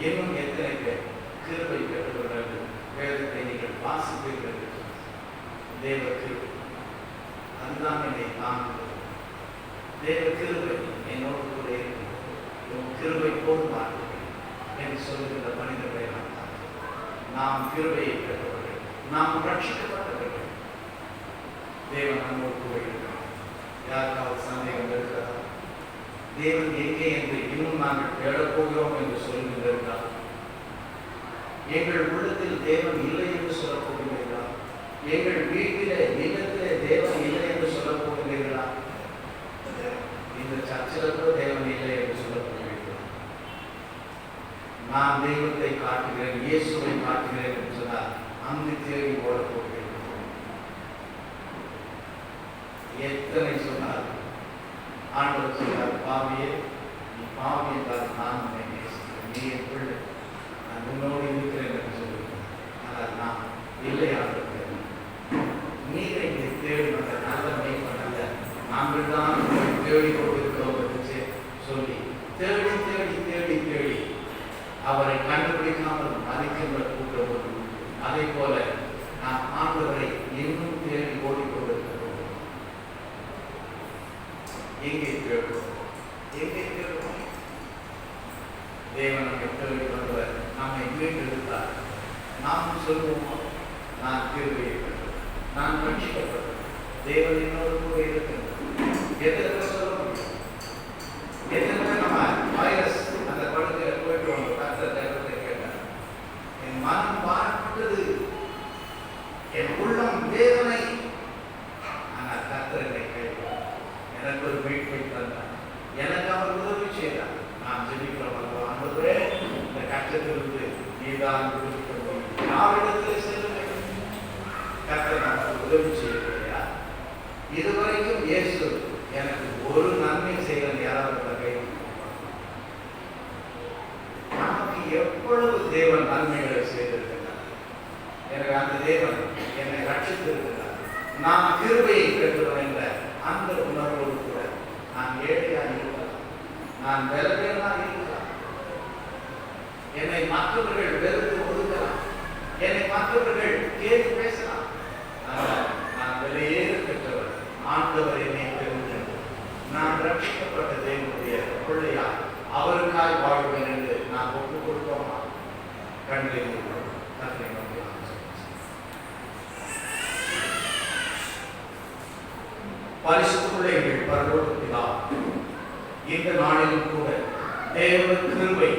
இன்னும் எத்தனை பேர் கிருபை பெற்றுள்ளது? வேதத்தை நீங்கள் வாசிப்பீர்கள். தேவ கிருபை அதுதான் என்னை தாங்குகிறது. தேவ கிருபை என்னோடு கூட இருக்கிறது. கிருபை போதுமானது என்று சொல்லுகின்ற மனிதர்களை நாம் கிருபையை பெற்றவர்கள், நாம் ரட்சிக்கப்பட்டவர்கள். தேவன் நம்மோடு கூட இருக்கிறார். யாருக்காவது சந்தேகம் இருக்கிறதா? தேவன் எங்கே என்று இன்னும் நாங்கள் தேடப்போகிறோம் என்று சொல்லுகின்றார். எங்கள் உள்ளத்தில் தேவன் இல்லை என்று சொல்லப் போகிறீர்களா? எங்கள் வீட்டிலே இல்லத்திலே தேவன் இல்லை என்று சொல்லப் போகிறீர்களா? இந்த சர்ச்சில் கூட தேவன் இல்லை என்று சொல்லப் போகிறீர்களா? நான் தெய்வத்தை காட்டுகிறேன், இயேசுவை காட்டுகிறேன் என்று சொன்னால் அங்கு தேடி ஓடப் போகிறேன். எத்தனை சொன்னார்? ஆண்டவர் சொன்னார், பாவியே நீ பாவி என்றால் நான் உன்னை நேசிக்கிறேன், நீ என் பிள்ளை, நான் உன்னோடு இருக்கிறேன் என்று சொல்லுகிறேன். ஆனால் நான் இல்லையாக நீரை இங்கே தேடும் அந்த நல்ல மெய்ப்பனல்ல, நாங்கள் தான் தேடி கொண்டிருக்கிறோம் என்று சொல்லி தேடி தேடி தேடி தேடி அவரை கண்டுபிடிக்காமல் மதிக்கின்ற கூட்டம். அதே போல நாம் ஆண்டவரை இன்னும் தேடி ஓடிக்கொண்டிருக்கிறோம். எங்கே தேடுவோம்? எங்கே தேடுவோம்? தேவன் நம்மை தேடி வந்தவர் நம்மை மீட்டெடுத்தார். சொல்லுவோமா? நான் கிருபையை பெற்றேன், நான் ரட்சிக்கப்பட்டேன், தேவன் என்னோடு கூட இருக்கிறார். எத்தனை சொல்ல முடியும்? எத்தனை நம்ம வைரஸ் அந்த படுக்கையில போயிட்டு வந்தோம், கர்த்தர் தேவத்தை கேட்டார். என் மனம் பாரப்பட்டது, என் உள்ளம் வேதனை. ஆனால் கர்த்தர் என்னை கேட்டார், எனக்கு ஒரு மீட்பை தந்தார், எனக்கு அவர் உதவி செய்தார். நான் ஜெபிக்கிறோம், ஆண்டவரே இந்த கஷ்டத்திலிருந்து நீதான் விடுவிக்க முடியும். யாரிடத்தில் செல்ல வேண்டும்? கர்த்தர் நமக்கு உதவி செய்யலையா? இதுவரைக்கும் இயேசு எனக்கு ஒரு நன்மை செய்யணும் யாராவது கை? நமக்கு எவ்வளவு தேவன் நன்மைகளை செய்திருக்கிறார். எனக்கு அந்த தேவன் என்னை ரட்சித்திருக்கிறார், நான் கிருபையை பெற்றுவேன் என்ற அந்த உணர்வோடு கூட நான் ஏழையாக இருக்கலாம், நான் வெறுமையாக இருக்கலாம், என்னை மற்றவர்கள் வெறுத்து ஒதுக்கலாம், என்னை மற்றவர்கள் கேட்டு பேசலாம். ஆனால் நான் வெளியேற பெற்றவர், ஆண்டவர் என்னை பெறுகின்றார். நான் ரட்சிக்கப்பட்ட தேவனுடைய பிள்ளையா, அவருக்காய் வாழ்வேன் என்று நான் ஒப்புக் கொடுத்தோமா? கண்களை கற்றை நோக்கி பரிசுத்தமுள்ள எங்கள் பரலோக பிதா, இந்த நாளிலும் கூட தேவ கிருபை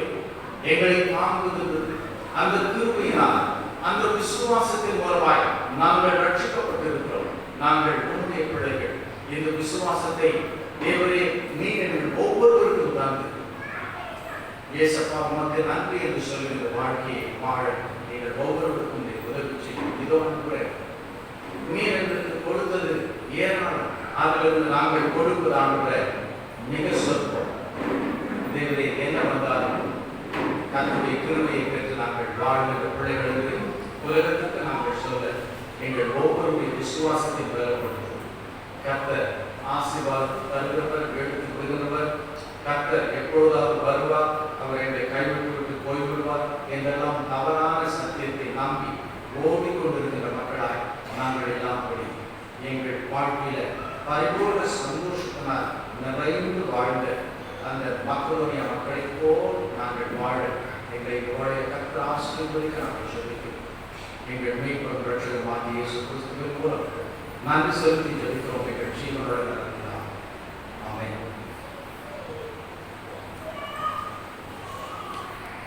எங்களை தாங்குகின்றது. அந்த கிருபையினால், அந்த விசுவாசத்தின் மூலமாய் நாங்கள் ரட்சிக்கப்பட்டிருக்கிறோம். நாங்கள் உன்னுடைய பிள்ளைகள். இந்த விசுவாசத்தை தேவரே நீர் எங்கள் ஒவ்வொருவருக்கும் தந்து இயேசப்பா உமக்கு நன்றி என்று சொல்கின்ற வாழ்க்கையை வாழ நீங்கள் ஒவ்வொருவருக்கும் உதவி செய்யும். இதோ கூட நீர் எங்களுக்கு கொடுத்தது ஏராளம், அதிலிருந்து நாங்கள் கொடுப்பதான மிக சொற்பம். தேவரே என்ன வந்தாலும் தன்னுடைய கிருபையை பெற்று நாங்கள் வாழ்கின்ற பிள்ளைகளுக்கு உலகத்துக்கு நாங்கள் சொல்ல எங்கள் ஒவ்வொருடைய விசுவாசத்தை பலப்படுத்தும். கர்த்தர் ஆசீர்வாதம் தருகிறவர், எடுத்து விடுகிறவர். கர்த்தர் எப்பொழுதாவது வருவார், அவர் என்னை கைவிட்டு விட்டு போய்விடுவார் என்றெல்லாம் தவறான சத்தியத்தை நம்பி ஓடிக்கொண்டிருக்கின்ற மக்களாய் நாங்கள் எல்லாம் படி எங்கள் வாழ்க்கையில பரிபூர்ண சந்தோஷத்தினால் நிறைந்து வாழ்ந்த அந்த மக்களுடைய மக்களை போல் நாங்கள் வாழ எங்களை கர்த்தர் ஆசீர்வதிக்க நாங்கள் சொல்லிக்கிறோம். எங்கள் மீட்பர் ரட்சகர் இயேசு கிறிஸ்துவின் மூலம் நன்றி செலுத்தி ஜெபிக்கிறோம். எங்கள் ஜீவனுடன் ஆமென்.